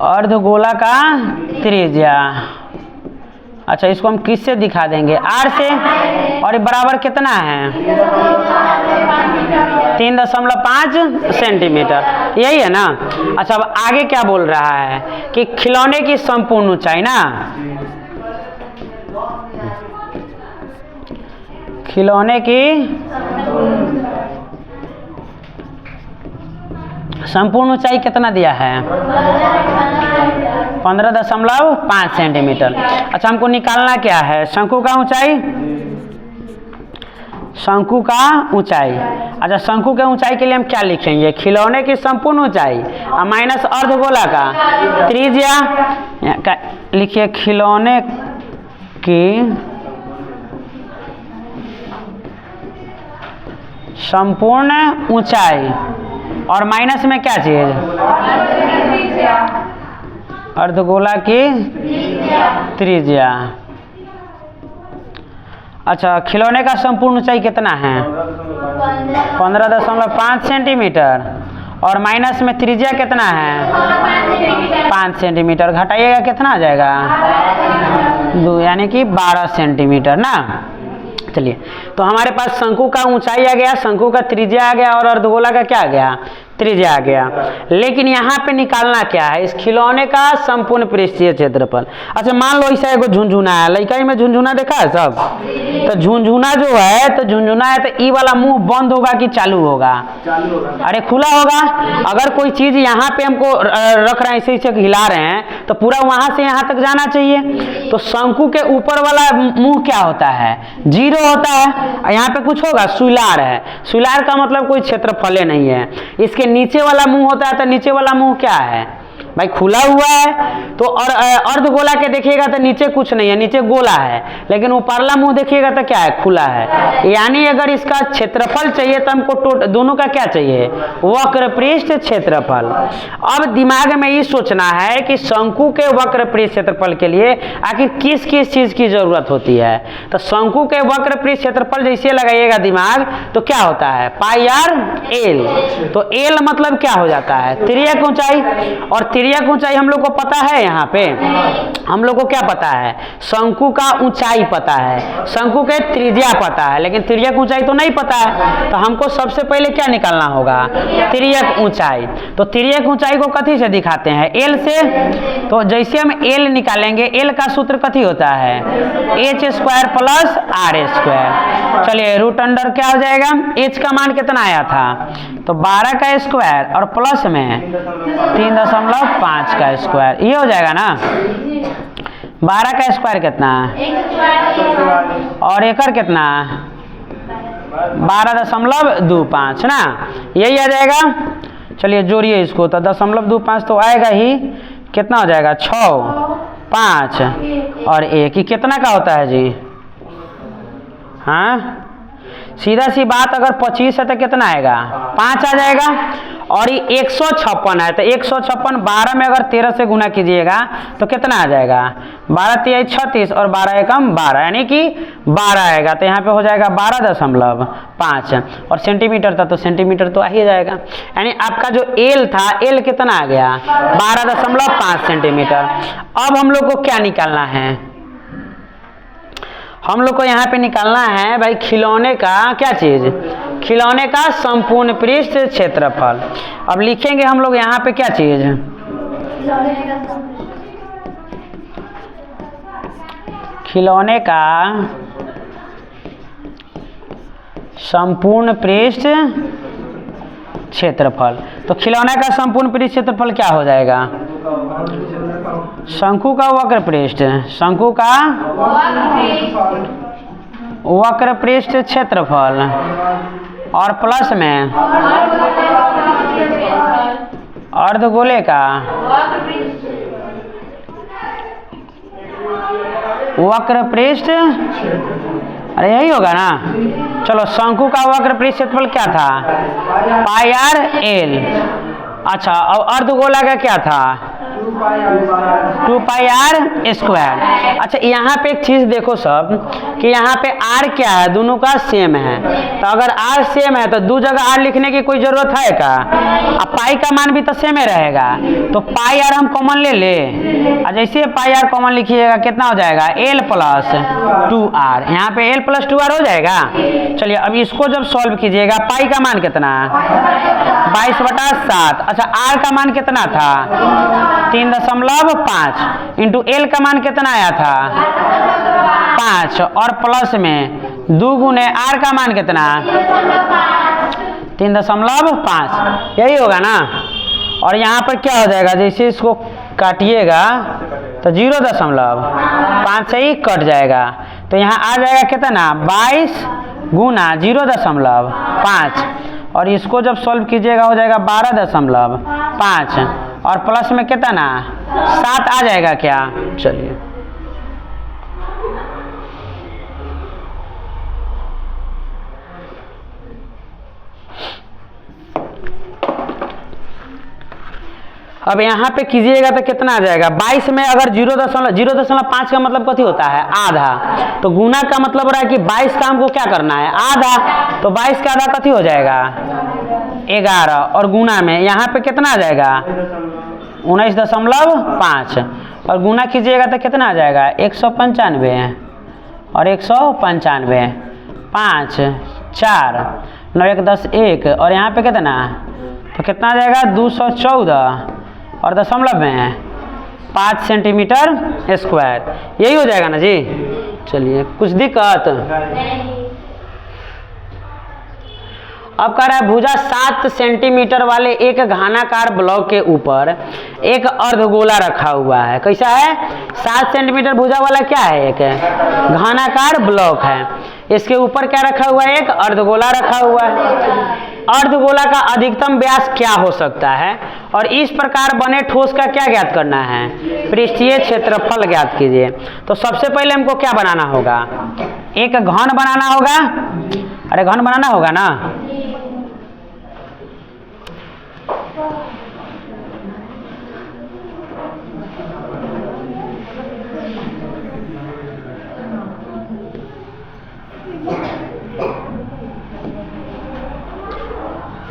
अर्धगोला का त्रिज्या। अच्छा इसको हम किससे दिखा देंगे आर से, और ये बराबर कितना है 3.5 सेंटीमीटर, यही है ना। अच्छा अब आगे क्या बोल रहा है कि खिलौने की संपूर्ण ऊंचाई ना, खिलौने की संपूर्ण ऊंचाई कितना दिया है 15.5 सेंटीमीटर। अच्छा हमको निकालना क्या है शंकु का ऊंचाई, शंकु का ऊंचाई। अच्छा शंकु के ऊंचाई के लिए हम क्या लिखेंगे खिलौने की संपूर्ण ऊंचाई और माइनस अर्धगोला का त्रिज्या, लिखिए खिलौने की संपूर्ण ऊंचाई और माइनस में क्या चीज अर्धगोला की त्रिज्या। अच्छा खिलौने का संपूर्ण ऊंचाई कितना है 15.5 सेंटीमीटर और माइनस में त्रिज्या कितना है 5 सेंटीमीटर, घटाइएगा कितना आ जाएगा 2, यानी कि 12 सेंटीमीटर ना। चलिए, तो हमारे पास शंकु का ऊंचाई आ गया, शंकु का त्रिज्या आ गया और अर्धगोला का क्या आ गया, त्रिज्या आ गया। लेकिन यहाँ पे निकालना क्या है, इस खिलौने का संपूर्ण पृष्ठीय क्षेत्रफल। अच्छा मान लो ऐसा एगो झुनझुना है, लड़का में झुनझुना देखा है सब, तो झुनझुना जो है तो झुनझुना है तो ई वाला मुंह बंद होगा कि चालू होगा, अरे खुला होगा। अगर कोई चीज यहाँ पे हमको रख रहे हैं, ऐसे हिला रहे हैं तो पूरा वहां से यहाँ तक जाना चाहिए। तो शंकु के ऊपर वाला मुंह क्या होता है, जीरो होता है। यहाँ पे कुछ होगा, सुलार है, सुलार का मतलब कोई क्षेत्रफल नहीं है। इसके नीचे वाला मुंह होता है, तो नीचे वाला मुंह क्या है भाई, खुला हुआ है। तो और अर्धगोला के देखिएगा तो नीचे कुछ नहीं है, नीचे गोला है, लेकिन ऊपरला मुंह देखिएगा तो क्या है, खुला है। यानी अगर इसका क्षेत्रफल चाहिए तो हमको दोनों का क्या चाहिए, वक्र पृष्ठ क्षेत्रफल। अब दिमाग में ये सोचना है कि शंकु के वक्र पृष्ठ क्षेत्रफल के लिए आखिर किस किस चीज की जरूरत होती है। तो शंकु के वक्र पृष्ठ क्षेत्रफल जैसे लगाइएगा दिमाग तो क्या होता है, पाई आर एल। तो एल मतलब क्या हो जाता है, तिर्यक ऊंचाई। और तिर्यक ऊंचाई हम लोग को पता है, यहाँ पे हम लोग को क्या पता है, शंकु का ऊंचाई पता है, शंकु के त्रिज्या पता है, लेकिन तिर्यक ऊंचाई तो नहीं पता है। तो हमको सबसे पहले क्या निकालना होगा, तिर्यक ऊंचाई। तो तिर्यक ऊंचाई को कथी से दिखाते हैं, एल से। तो जैसे हम एल निकालेंगे, एल का सूत्र कथी होता है, H square plus R square. चलिए रूट अंडर क्या हो जाएगा, एच का मान कितना आया था, तो 12 का स्क्वायर और प्लस में 3.5 का स्क्वायर, ये हो जाएगा ना। 12 का स्क्वायर कितना और एकड़ कितना, 12.25 ना, यही आ जाएगा। चलिए जोड़िए इसको, तो 0.25 तो आएगा ही, कितना हो जाएगा 6, 5 और 1, ये कितना का होता है जी, हाँ सीधा सी बात, अगर 25 है तो कितना आएगा, 5 आ जाएगा। और ये 156 है, तो 156 12 में अगर 13 से गुना कीजिएगा तो कितना आ जाएगा, 12 3 36 और 12 एकम 12, यानी कि 12 आएगा। तो यहाँ पे हो जाएगा 12.5 और सेंटीमीटर था तो सेंटीमीटर तो आ ही जाएगा। यानी आपका जो एल था, एल कितना आ गया, 12.5 सेंटीमीटर। अब हम लोग को क्या निकालना है, हम लोग को यहाँ पे निकालना है भाई खिलौने का क्या चीज, खिलौने का संपूर्ण पृष्ठ क्षेत्रफल। अब लिखेंगे हम लोग यहाँ पे क्या चीज, खिलौने का संपूर्ण पृष्ठ क्षेत्रफल। तो खिलौने का संपूर्ण पृष्ठ क्षेत्रफल क्या हो जाएगा, शंकु का वक्र पृष्ठ, शंकु का वक्र पृष्ठ क्षेत्रफल और प्लस में अर्धगोले का वक्र पृष्ठ, अरे यही होगा ना। चलो शंकु का वक्र पृष्ठ क्षेत्रफल क्या था, पाई आर एल। अच्छा अब अर्धगोला का क्या था, 2 पाई आर स्क्वायर। अच्छा यहाँ पे एक चीज देखो सब कि यहाँ पे आर क्या है, दोनों का सेम है। तो अगर आर सेम है तो दो जगह आर लिखने की कोई जरूरत है का, अब पाई का मान भी तो सेम ही रहेगा। तो पाई आर हम कॉमन ले ले, और जैसे पाई आर कॉमन लिखिएगा कितना हो जाएगा, एल प्लस 2r। यहाँ पे एल प्लस 2r हो जाएगा। चलिए अब इसको जब सॉल्व कीजिएगा, पाई का मान कितना, 22/7। अच्छा आर का मान कितना था, 3.5 इंटू एल का मान कितना आया था, 5 और प्लस में 2 गुने आर का मान कितना, 3.5, यही होगा ना। और यहाँ पर क्या हो जाएगा, जैसे इसको काटिएगा तो 0.5 से ही कट जाएगा। तो यहाँ आ जाएगा कितना, 22 गुना 0.5 और इसको जब सॉल्व कीजिएगा हो जाएगा 12.5 और प्लस में कितना 7 आ जाएगा क्या। चलिए अब यहाँ पे कीजिएगा तो कितना आ जाएगा, 22 में अगर 0.5 का मतलब कथी होता है, आधा। तो गुना का मतलब हो रहा है कि 22 का हमको क्या करना है, आधा। तो 22 का आधा कथी हो जाएगा, 11 और गुना में यहाँ पे कितना आ जाएगा, 19.5 और गुना कीजिएगा तो कितना आ जाएगा, 195 और 195। 5 4 9 1 10 1 और यहाँ पे कितना, तो कितना आ जाएगा 214 और दशमलव में 5 सेंटीमीटर स्क्वायर, यही हो जाएगा ना जी। चलिए कुछ दिक्कत। अब कह रहा है भुजा 7 सेंटीमीटर वाले एक घनाकार ब्लॉक के ऊपर एक अर्धगोला रखा हुआ है। कैसा है? 7 सेंटीमीटर भुजा वाला क्या है? एक घनाकार ब्लॉक है। इसके ऊपर क्या रखा हुआ है? एक अर्धगोला रखा हुआ है। अर्धगोला का अधिकतम व्यास क्या हो सकता है और इस प्रकार बने ठोस का क्या ज्ञात करना है? पृष्ठीय क्षेत्रफल ज्ञात कीजिए। तो सबसे पहले हमको क्या बनाना होगा? एक घन बनाना होगा। अरे घन बनाना होगा ना।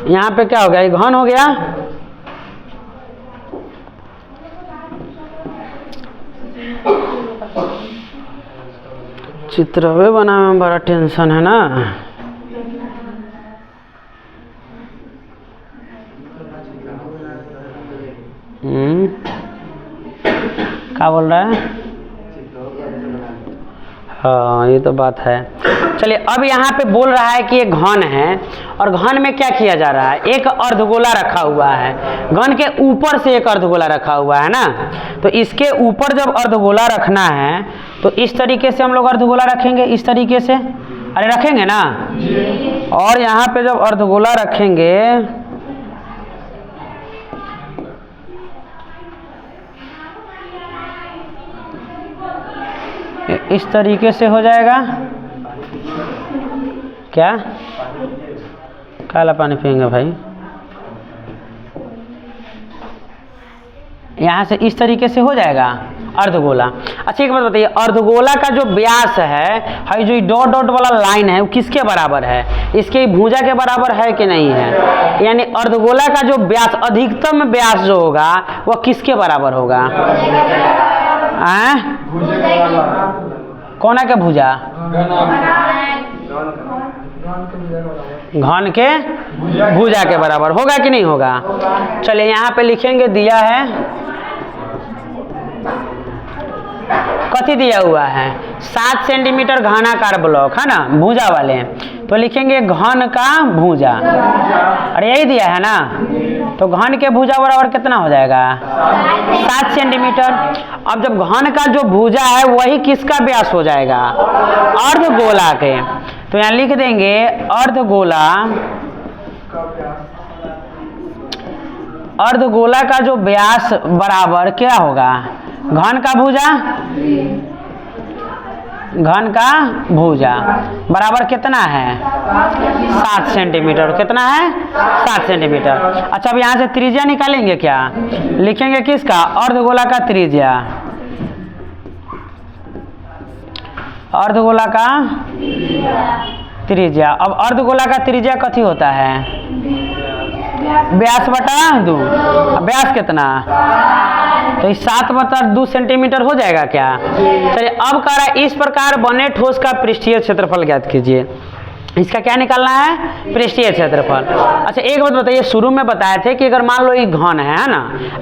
यहाँ पे क्या हो गया? ये घन हो गया। चित्र भी बनाने में बड़ा टेंशन है ना। क्या बोल रहा है? हाँ ये तो बात है। चलिए अब यहाँ पे बोल रहा है कि ये घन है और घन में क्या किया जा रहा है? एक अर्धगोला रखा हुआ है। घन के ऊपर से एक अर्धगोला रखा हुआ है ना। तो इसके ऊपर जब अर्धगोला रखना है तो इस तरीके से हम लोग अर्धगोला रखेंगे, इस तरीके से। अरे रखेंगे ना। और यहाँ पे जब अर्धगोला रखेंगे इस तरीके से हो जाएगा। क्या काला पानी पिएंगे भाई? यहाँ से इस तरीके से हो जाएगा अर्धगोला। अच्छा एक बात बताइए, अर्धगोला का जो व्यास है जो डॉट डॉट वाला लाइन है वो किसके बराबर है? इसके भुजा के बराबर है कि नहीं है? यानी अर्धगोला का जो व्यास, अधिकतम व्यास जो होगा वह किसके बराबर होगा? कौन के भुजा? घन के भुजा के बराबर होगा कि नहीं होगा? चलिए यहाँ पे लिखेंगे, दिया है कथी दिया हुआ है? 7 सेंटीमीटर घनाकार ब्लॉक है ना, भुजा वाले। तो लिखेंगे घन का भुजा। अरे यही दिया है ना। तो घन के भुजा बराबर कितना हो जाएगा? 7 सेंटीमीटर। अब जब घन का जो भुजा है वही किसका व्यास हो जाएगा? अर्धगोला के। तो यहाँ लिख देंगे अर्धगोला, अर्धगोला का जो व्यास बराबर क्या होगा? घन का भुजा, घन का भुजा बराबर कितना है? 7 सेंटीमीटर। कितना है? 7 सेंटीमीटर। अच्छा अब यहाँ से त्रिज्या निकालेंगे क्या? लिखेंगे किसका? अर्धगोला का त्रिज्या। अर्धगोला का त्रिज्या। अब अर्धगोला का त्रिज्या कथी होता है? व्यास बटा 2। व्यास कितना? तो 7/2 सेंटीमीटर हो जाएगा क्या? चलिए अब कह रहा है इस प्रकार बने ठोस का पृष्ठीय क्षेत्रफल ज्ञात कीजिए। इसका क्या निकालना है? पृष्ठीय क्षेत्रफल। अच्छा एक बात बताइए, शुरू में बताए थे कि अगर मान लो ये घन है ना,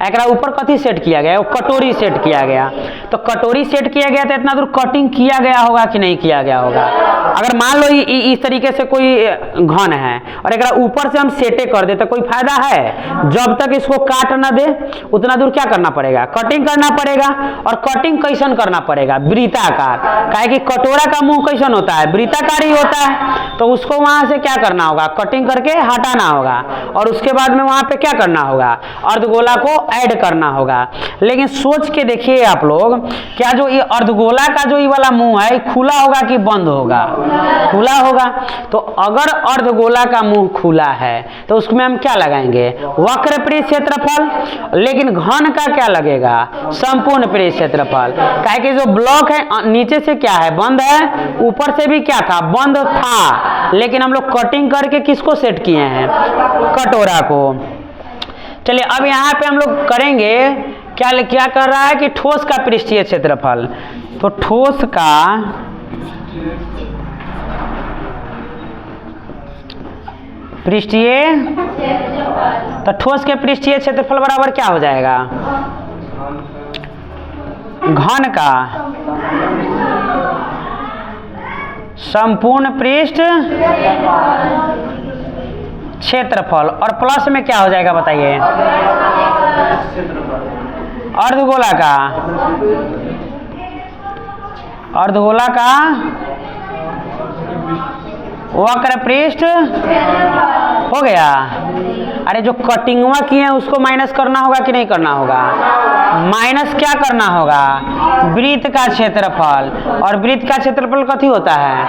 एकरा ऊपर कथी सेट किया गया? वो कटोरी सेट किया गया। तो कटोरी सेट किया गया तो इतना दूर कटिंग किया गया होगा कि नहीं किया गया होगा? अगर मान लो इस तरीके से कोई घन है और एकरा ऊपर से हम सेटे कर दे तो कोई फायदा है? जब तक इसको काट ना दे उतना दूर क्या करना पड़ेगा? कटिंग करना पड़ेगा। और कटिंग कैसन करना पड़ेगा? वृत्ताकार। काहे कि कटोरा का मुंह कैसन होता है? वृत्ताकार ही होता है। तो उसको वहां से क्या करना होगा? कटिंग करके हटाना होगा और उसके बाद में वहां पे क्या करना होगा? अर्धगोला को ऐड करना होगा। लेकिन सोच के देखिए आप लोग, क्या जो ये अर्धगोला का जो ये वाला मुंह है खुला होगा कि बंद होगा? खुला होगा। तो अगर अर्धगोला का मुंह खुला है तो उसमें हम क्या लगाएंगे? वक्र पृष्ठ क्षेत्रफल। लेकिन घन का क्या लगेगा? संपूर्ण पृष्ठ क्षेत्रफल। काहे कि जो ब्लॉक है नीचे से क्या है? बंद है। ऊपर से भी क्या था? बंद था। लेकिन हम लोग कटिंग करके किसको सेट किए हैं? कटोरा को। चलिए अब यहाँ पे हम लोग करेंगे क्या? क्या कर रहा है कि ठोस का पृष्ठीय क्षेत्रफल। तो ठोस का पृष्ठीय, तो ठोस के पृष्ठीय क्षेत्रफल बराबर क्या हो जाएगा? घन का संपूर्ण पृष्ठ क्षेत्रफल, और प्लस में क्या हो जाएगा बताइए? अर्धगोला का, अर्धगोला का वक्र पृष्ठ हो गया। अरे जो कटिंगवा किए हैं उसको माइनस करना होगा कि नहीं करना होगा? माइनस क्या करना होगा? वृत्त का क्षेत्रफल, और वृत्त का क्षेत्रफल कथी होता है?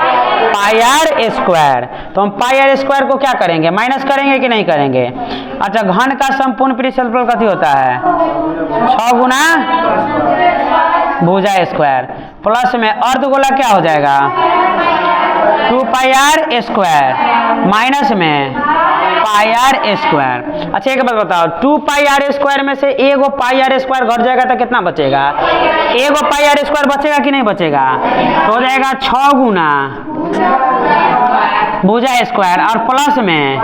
पाई आर स्क्वायर। तो हम पाई आर स्क्वायर को क्या करेंगे? माइनस करेंगे कि नहीं करेंगे? अच्छा, घन का संपूर्ण पृष्ठ क्षेत्रफल कथी होता है? 6 गुना भुजा स्क्वायर, प्लस में अर्धगोला क्या हो जाएगा? 2 पाई आर स्क्वायर, माइनस में पाई आर स्क्वायर। अच्छा एक बात बताओ, 2 पाई आर स्क्वायर में से एगो पाई आर स्क्वायर घट जाएगा तो कितना बचेगा? एगो पाई आर स्क्वायर बचेगा कि नहीं बचेगा? तो हो जाएगा 6 गुना भुजा स्क्वायर और प्लस में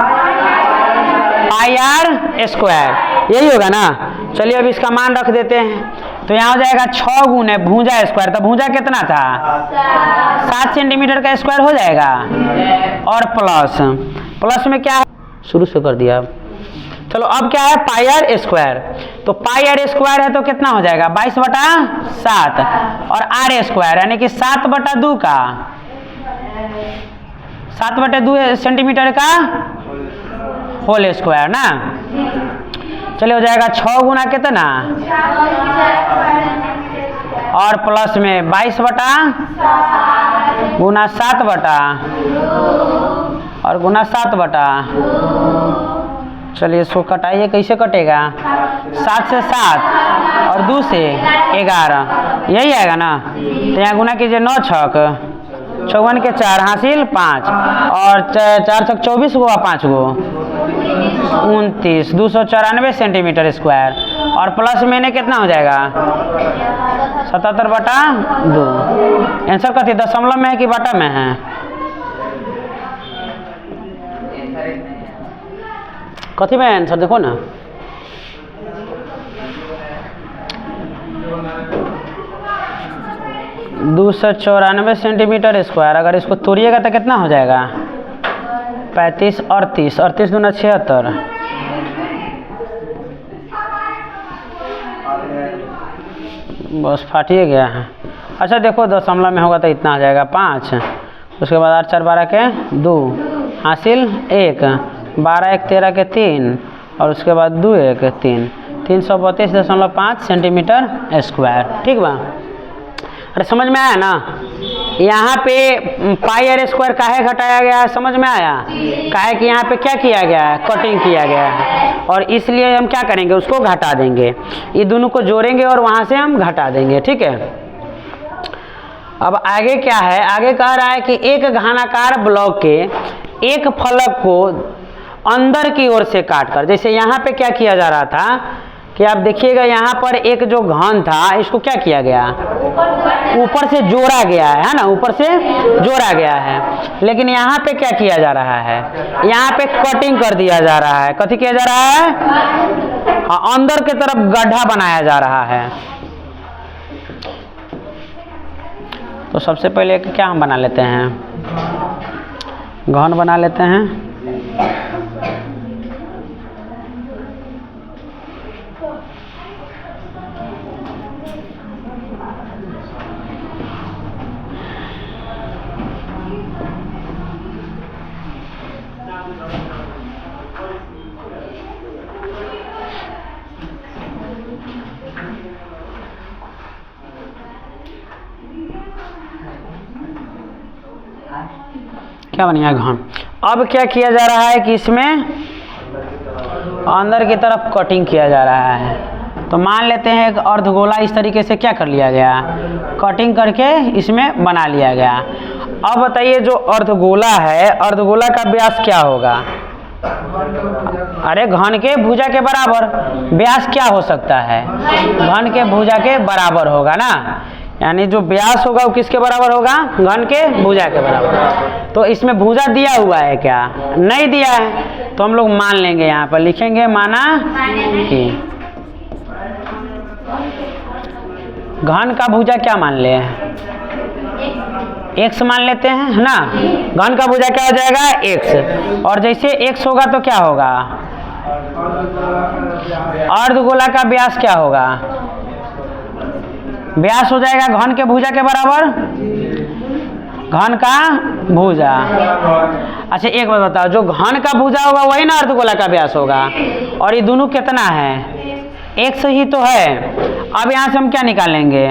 पाई आर स्क्वायर, यही होगा ना। चलिए अब इसका मान रख देते हैं, तो यहाँ हो जाएगा 6 गुने भुजा स्क्वायर, तो भुजा कितना था? 7 सेंटीमीटर का स्क्वायर हो जाएगा, और प्लस में क्या है? शुरू से कर दिया। चलो अब क्या है? पाई आर स्क्वायर, तो पाई आर स्क्वायर है तो कितना हो जाएगा? 22/7, और आर स्क्वायर यानी कि 7/2 का 7/2 सेंटीमीटर का होल स्क्वायर ना। चलिए हो जाएगा 6 गुना कितना, और प्लस में 22 गुना 7 और गुना 7। चलिए इसको कटाइए, कैसे कटेगा? 7 से 7 और 2 से 11, यही आएगा ना। तो यहाँ गुना कीजिए, 9 छक 54 के 4 हासिल 5, और 4 छक 24 गो 5 गो 29, 294 सेंटीमीटर स्क्वायर, और प्लस में कितना हो जाएगा? 77/2। आंसर कथी दशमलव में है कि बटा में है? कथी में आंसर देखो ना। दो 294 सेंटीमीटर स्क्वायर, अगर इसको तोड़िएगा तो कितना हो जाएगा? 35 और 30, 38 दूना 76, बस फाटिए गया है। अच्छा देखो दशमलव में होगा तो इतना आ जाएगा 5, उसके बाद 8 4 12 के 2 हासिल 1, 12 1 13 के 3, और उसके बाद 2 1 3, 332.5 सेंटीमीटर स्क्वायर। ठीक बा? अरे समझ में आया ना? यहाँ पे पाई आर स्क्वायर काहे घटाया गया है, समझ में आया? काहे कि यहाँ पे क्या किया गया है? कटिंग किया गया है, और इसलिए हम क्या करेंगे? उसको घटा देंगे, ये दोनों को जोड़ेंगे और वहाँ से हम घटा देंगे। ठीक है, अब आगे क्या है? आगे कह रहा है कि एक घनाकार ब्लॉक के एक फलक को अंदर की ओर से काटकर, जैसे यहाँ पे क्या किया जा रहा था कि आप देखिएगा यहाँ पर एक जो घन था इसको क्या किया गया? ऊपर से जोड़ा गया है ना, ऊपर से जोड़ा गया है। लेकिन यहाँ पे क्या किया जा रहा है? यहाँ पे कटिंग कर दिया जा रहा है। कथी किया जा रहा है? हाँ, अंदर की तरफ गड्ढा बनाया जा रहा है। तो सबसे पहले क्या हम बना लेते हैं? घन बना लेते हैं। क्या बन गया? घन। अब क्या किया जा रहा है कि इसमें अंदर की तरफ कटिंग किया जा रहा है। तो मान लेते हैं एक अर्धगोला इस तरीके से क्या कर लिया गया? कटिंग करके इसमें बना लिया गया। अब बताइए जो अर्धगोला है, अर्धगोला का व्यास क्या होगा? अरे घन के भुजा के बराबर। व्यास क्या हो सकता है? घन के भुजा के बराबर होगा ना। यानी जो व्यास होगा वो किसके बराबर होगा? घन के भुजा के बराबर। तो इसमें भुजा दिया हुआ है क्या? नहीं दिया है। तो हम लोग मान लेंगे, यहाँ पर लिखेंगे माना कि घन का भुजा क्या मान ले, x मान लेते हैं, है ना। घन का भुजा क्या हो जाएगा, x, और जैसे x होगा तो क्या होगा, अर्धगोला का व्यास क्या होगा, व्यास हो जाएगा घन के भुजा के बराबर, घन का भुजा। अच्छा एक बात बताओ, जो घन का भुजा होगा वही ना अर्धगोला का व्यास होगा, और ये दोनों कितना है, x ही तो है। अब यहाँ से हम क्या निकालेंगे,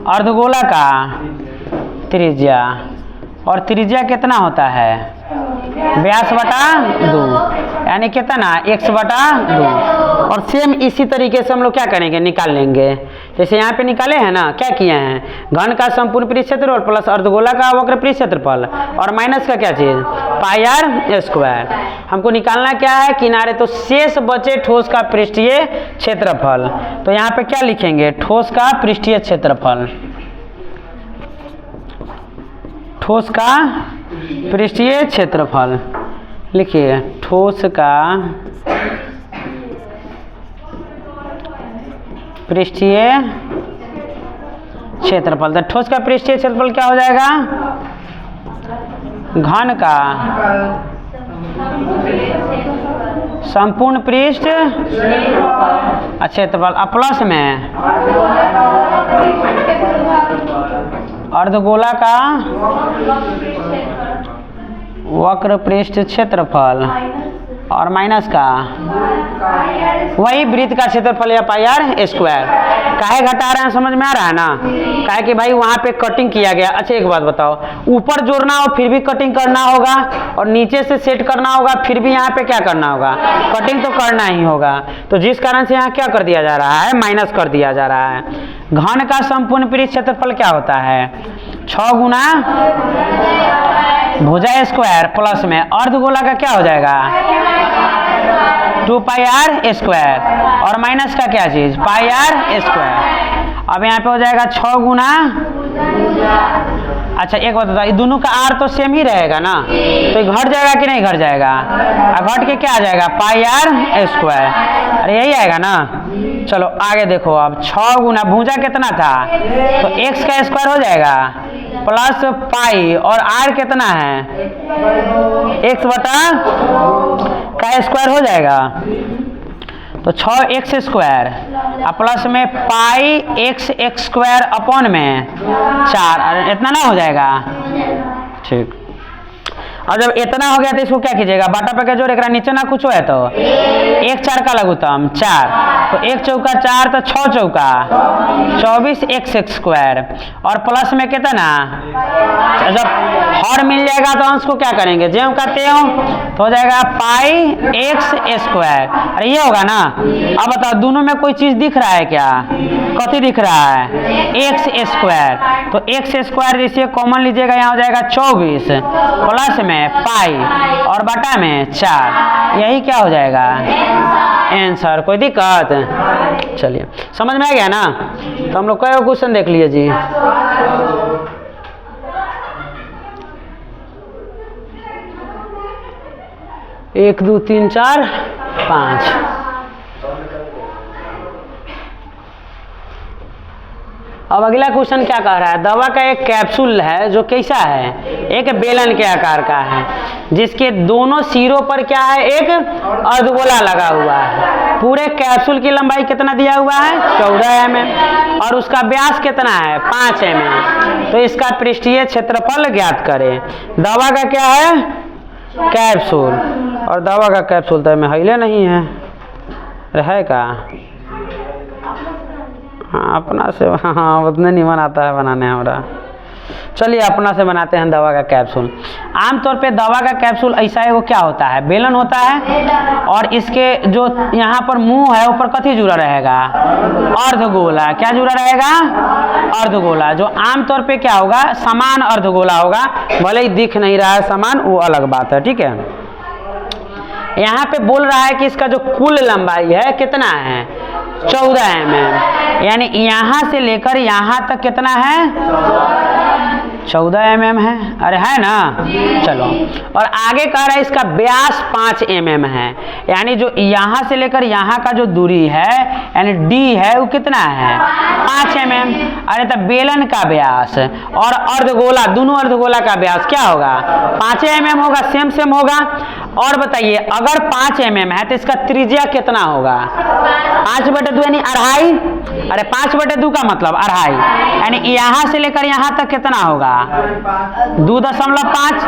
अर्धगोला का त्रिज्या, और त्रिज्या कितना होता है, व्यास बटा 2, यानी कितना x बटा 2। और सेम इसी तरीके से हम लोग क्या करेंगे, निकाल लेंगे। जैसे यहाँ पे निकाले हैं ना, क्या किए हैं, घन का संपूर्ण पृष्ठ क्षेत्रफल प्लस अर्धगोला का वक्र पृष्ठ क्षेत्रफल और माइनस का क्या चीज, पाई आर स्क्वायर। हमको निकालना क्या है, किनारे, तो शेष बचे ठोस का पृष्ठीय क्षेत्रफल। तो यहाँ पे क्या लिखेंगे, ठोस का पृष्ठीय क्षेत्रफल, ठोस का पृष्ठीय क्षेत्रफल लिखिए, ठोस का पृष्ठीय क्षेत्रफल। तो ठोस का पृष्ठीय क्षेत्रफल क्या हो जाएगा, घन का संपूर्ण पृष्ठ क्षेत्रफल प्लस में अर्धगोला का वक्र पृष्ठ क्षेत्रफल और माइनस का वही वृत्त का क्षेत्रफल या पाई आर स्क्वायर। काहे घटा रहे हैं, समझ में आ रहा है ना, काहे कि भाई वहाँ पे कटिंग किया गया। अच्छा एक बात बताओ, ऊपर जोड़ना हो फिर भी कटिंग करना होगा, और नीचे से सेट करना होगा फिर भी यहाँ पे क्या करना होगा, कटिंग तो करना ही होगा। तो जिस कारण से यहाँ क्या कर दिया जा रहा है, माइनस कर दिया जा रहा है। घन का संपूर्ण पृष्ठ क्षेत्रफल क्या होता है, 6 गुना भुजा स्क्वायर प्लस में अर्धगोला का क्या हो जाएगा, 2 पाई आर स्क्वायर और माइनस का क्या चीज, पाई आर स्क्वायर। अब यहाँ पे हो जाएगा 6 गुना, अच्छा एक बात बताओ, ये दोनों का आर तो सेम ही रहेगा ना, तो ये घट जाएगा कि नहीं घट जाएगा, घट के क्या आ जाएगा, पाई आर स्क्वायर। अरे यही आएगा ना। चलो आगे देखो, अब 6 गुना भुजा कितना था, तो x का स्क्वायर हो जाएगा प्लस पाई, और r कितना है, x बटा का स्क्वायर हो जाएगा, तो 6x स्क्वायर प्लस में पाई x स्क्वायर अपॉन में 4, इतना ना हो जाएगा। ठीक, और जब इतना हो गया तो इसको क्या कीजिएगा, बाटा पे जोड़, एक नीचे ना कुछ है तो 1 4 का लघुत्तम 4, तो 1 चौका 4, तो 6 चौका 24 x स्क्वायर, और प्लस में कितना, जब हर मिल जाएगा तो अंश को क्या करेंगे, ज्यों का त्यों, तो हो जाएगा पाई x स्क्वायर। अरे ये होगा ना। अब बताओ दोनों में कोई चीज दिख रहा है क्या, कथी दिख रहा है, x स्क्वायर, तो x स्क्वायर जैसे कॉमन लीजिएगा, यहाँ हो जाएगा 24 प्लस में पाई और बटा में 4, यही क्या हो जाएगा, आंसर। कोई दिक्कत, चलिए समझ में आ गया ना। तो हम लोग कई क्वेश्चन देख लिए जी, 1 2 3 4 5। अब अगला क्वेश्चन क्या कह रहा है, दवा का एक कैप्सूल है जो कैसा है, एक बेलन के आकार का है, जिसके दोनों सिरों पर क्या है, एक अर्धगोला लगा हुआ है। पूरे कैप्सूल की लंबाई कितना दिया हुआ है, 14 mm, और उसका व्यास कितना है, 5 mm। तो इसका पृष्ठीय क्षेत्रफल ज्ञात करें। दवा का क्या है, कैप्सूल, और दवा का कैप्सूल तो में हिले नहीं है, रहे का, हाँ अपना से, हाँ उतने नहीं बनाता है बनाने हमारा। चलिए अपना से बनाते हैं दवा का कैप्सूल। आमतौर पे दवा का कैप्सूल ऐसा है, वो क्या होता है, बेलन होता है, और इसके जो यहाँ पर मुंह है ऊपर कथी जुड़ा रहेगा, अर्धगोला। क्या जुड़ा रहेगा, अर्धगोला, जो आमतौर पे क्या होगा, समान अर्धगोला होगा, भले ही दिख नहीं रहा है समान, वो अलग बात है। ठीक है, यहाँ पे बोल रहा है कि इसका जो कुल लंबाई है कितना है, 14 mm, यानी यहाँ से लेकर यहाँ तक कितना है, 14 mm है, अरे है ना। चलो, और आगे कह रहा है इसका व्यास 5 mm है, यानी जो यहाँ से लेकर यहाँ का जो दूरी है यानी D है वो कितना है 5 mm। अरे तब बेलन का व्यास और अर्धगोला, दोनों अर्धगोला का व्यास क्या होगा 5 mm होगा, सेम होगा। और बताइए अगर 5 mm है तो इसका त्रिज्या कितना होगा 5/2 यानी 2.5। अरे 5/2 का मतलब 2.5, यानी यहाँ से लेकर यहाँ तक कितना होगा 2.5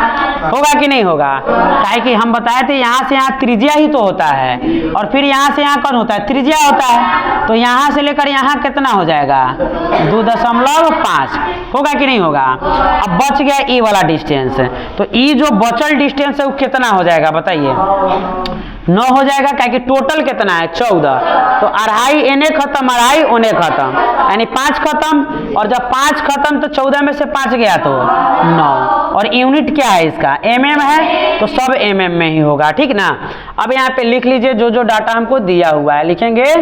होगा कि नहीं होगा। काहे कि हम बताए थे यहाँ से यहाँ त्रिज्या ही तो होता है, और फिर यहाँ से यहाँ कौन होता है त्रिज्या होता है, तो यहाँ से लेकर यहाँ कितना हो जाएगा 2.5 होगा कि नहीं होगा। अब बच गया ई वाला डिस्टेंस, तो ई जो बचल डिस्टेंस है वो कितना हो जाएगा बताइए 9 हो जाएगा। क्या कि टोटल कितना है 14, तो 2.5 इन्हें खत्म 2.5 उन्हें खत्म, यानी 5 खत्म, और जब 5 खत्म तो 14 में से 5 गया तो 9। और यूनिट क्या है इसका mm है, तो सब mm में ही होगा, ठीक ना। अब यहाँ पे लिख लीजिए जो जो डाटा हमको दिया हुआ है, लिखेंगे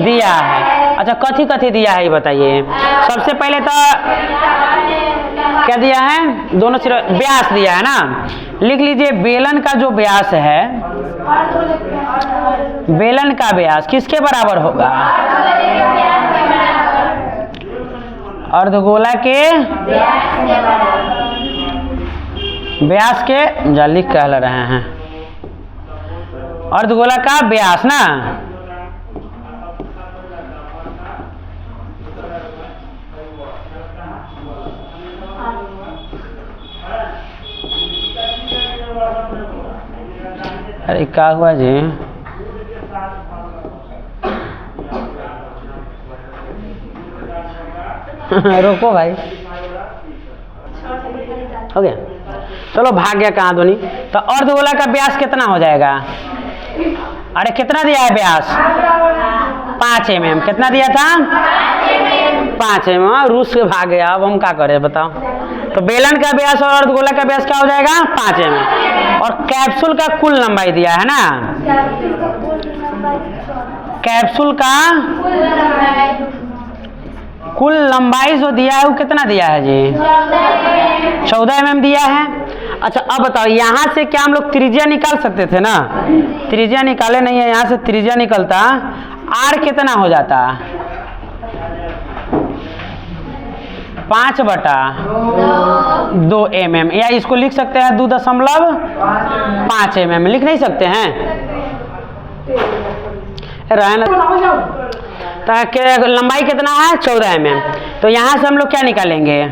दिया है। अच्छा कथी कथी दिया है ये बताइए। सबसे पहले तो क्या दिया है, दोनों सिरे व्यास दिया है ना। लिख लीजिए बेलन का जो व्यास है, बेलन का व्यास किसके बराबर होगा अर्धगोला के व्यास के, जल्दी कह रहे हैं अर्धगोला का व्यास ना। अरे क्या हुआ जी रोको भाई, हो गया। चलो भाग गया कहाँ ध्वनि। तो अर्धगोला का व्यास कितना हो जाएगा, अरे कितना दिया है व्यास 5 mm, कितना दिया था 5 mm। रूस के भाग गया, अब हम क्या करें बताओ। तो बेलन का व्यास और अर्धगोला का व्यास क्या हो जाएगा 5 mm। और कैप्सूल का कुल लंबाई दिया है ना, कैप्सूल का कुल लंबाई जो दिया है वो कितना दिया है जी 14 mm दिया है। अच्छा अब बताओ यहाँ से क्या हम लोग त्रिज्या निकाल सकते थे ना, त्रिज्या निकाले नहीं है, यहाँ से त्रिज्या निकलता R कितना हो जाता 5/2 mm, या इसको लिख सकते हैं 2.5 mm, लिख नहीं सकते हैं ताकि लंबाई कितना है 14 mm। तो यहाँ से हम लोग क्या निकालेंगे,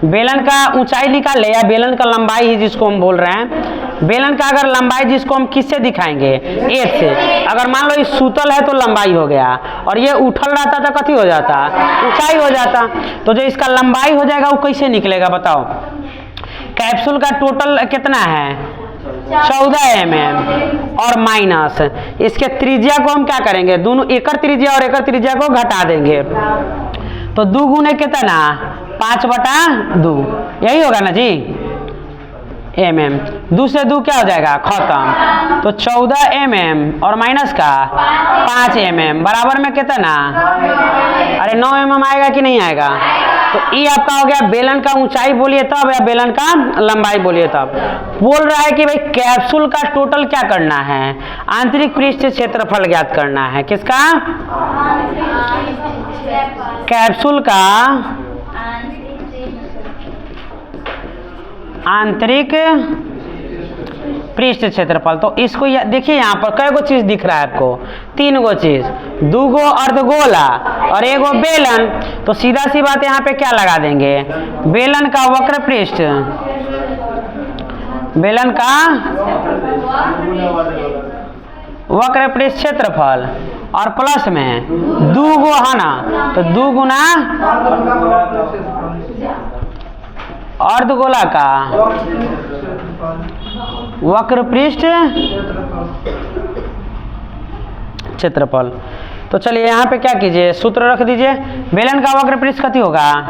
बेलन का ऊंचाई निकाल ले, या बेलन का लंबाई ही जिसको हम बोल रहे हैं। बेलन का अगर लंबाई जिसको हम किससे दिखाएंगे 8 से। अगर मान लो ये सूतल है तो लंबाई हो गया, और ये उठल रहता तो कथी हो जाता ऊंचाई हो जाता। तो जो इसका लंबाई हो जाएगा वो कैसे निकलेगा बताओ। कैप्सूल का टोटल कितना है 14 mm, और माइनस इसके त्रिज्या को हम क्या करेंगे, दोनों एकर त्रिज्या और एकर त्रिज्या को घटा देंगे, तो 2 गुने कितना 5/2, यही होगा ना जी mm। 2 से 2 क्या हो जाएगा खत्म, तो 14 mm और माइनस का 5 mm बराबर में कितना, अरे 9 mm आएगा कि नहीं आएगा। तो ये आपका हो गया बेलन का ऊंचाई बोलिए तब, या बेलन का लंबाई बोलिए तब। बोल रहा है कि भाई कैप्सूल का टोटल क्या करना है, आंतरिक पृष्ठ क्षेत्रफल ज्ञात करना है। किसका, कैप्सूल का आंतरिक पृष्ठ क्षेत्रफल। तो इसको देखिए यहाँ पर कई गो चीज दिख रहा है आपको, 3 गो चीज, 2 गो अर्धगोला और 1 गो बेलन। तो सीधा सी बात यहाँ पे क्या लगा देंगे, बेलन का वक्र पृष्ठ, बेलन का वक्र पृष्ठ क्षेत्रफल, और प्लस में 2 गो है ना, तो 2 गुना अर्धगोला का वक्र पृष्ठ क्षेत्रफल। तो चलिए यहाँ पे क्या कीजिए, सूत्र रख दीजिए। बेलन का वक्र पृष्ठ कथी होगा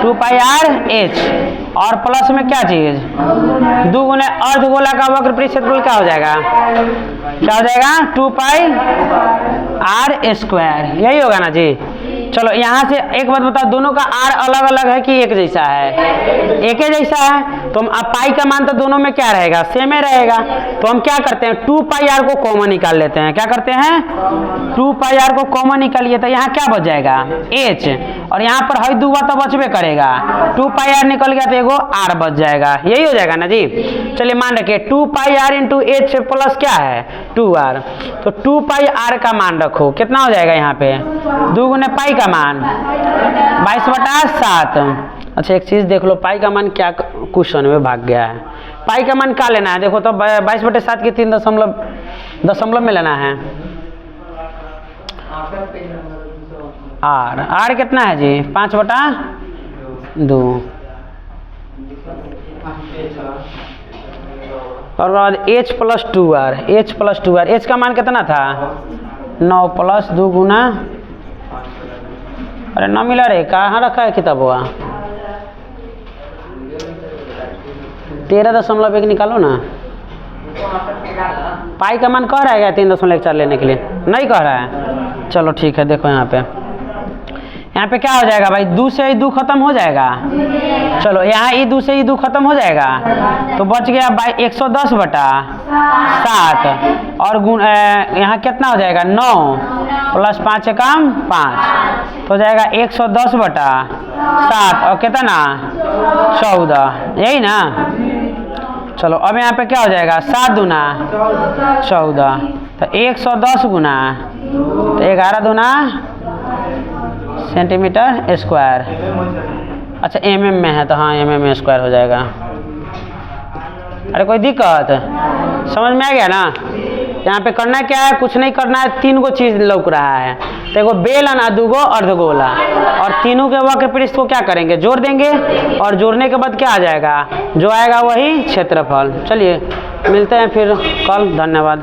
2πr/h, और प्लस में क्या चीज 2 गुने अर्धगोला का वक्र पृष्ठ क्षेत्रफल क्या हो जाएगा, क्या हो जाएगा 2πr², यही होगा ना जी। चलो यहाँ से एक बात बताओ, दोनों का आर अलग अलग है कि एक जैसा है? एक ही जैसा है। तो हम अब पाई का मान तो दोनों में क्या रहेगा? सेम ही रहेगा। तो हम क्या करते हैं, 2 पाई आर को कॉमन निकाल लेते हैं। क्या करते हैं? 2 पाई आर को कॉमन निकालिए तो यहाँ क्या बच जाएगा? एच, और यहाँ पर हई दूगा तो बचबे करेगा। 2 पाई आर निकल गया तो एगो आर बच जाएगा। यही हो जाएगा ना जी। चलिए मान रखिए 2 पाई आर इंटू एच प्लस क्या है? 2 आर। तो 2 पाई आर का मान रखो, कितना हो जाएगा यहाँ पे? 2 गुने पाई का मान 22/7। अच्छा एक चीज़ देख लो, पाई का मान क्या क्वेश्चन में भाग गया है। पाई का मान क्या लेना है? देखो तो 22/7 के 3 दशमलव में लेना है। आर कितना है जी? 5/2। और बाद H plus 2 R. H plus 2 R, H का मान कितना था? 9 प्लस 2 गुना, अरे ना मिला रे, कहाँ रखा है किताब हुआ? 13.1 निकालो ना। पाई का मान कह रहा है क्या 3.14 लेने के लिए? नहीं कह रहा है। चलो ठीक है, देखो यहाँ पे क्या हो जाएगा भाई? 2 से ही 2 खत्म हो जाएगा। चलो यहाँ ई 2 से ही 2 खत्म हो जाएगा तो बच गया भाई 110/7। और यहाँ कितना हो जाएगा? 9 प्लस 5 एकम 5 तो हो जाएगा 110/7 और कितना? 14। यही ना। चलो अब यहाँ पे क्या हो जाएगा? 7 दूना 14 तो 110 गुना तो 11 दूना सेंटीमीटर स्क्वायर। अच्छा mm में है तो हाँ mm स्क्वायर हो जाएगा। अरे कोई दिक्कत? समझ में आ गया ना? यहाँ पे करना क्या है? कुछ नहीं करना है, 3 गो चीज लौक रहा है। तो एगो बेलन, 2 गो अर्धगोला, और तीनों के वक्र पृष्ठ को क्या करेंगे? जोड़ देंगे, और जोड़ने के बाद क्या आ जाएगा? जो आएगा वही क्षेत्रफल। चलिए मिलते हैं फिर कल। धन्यवाद।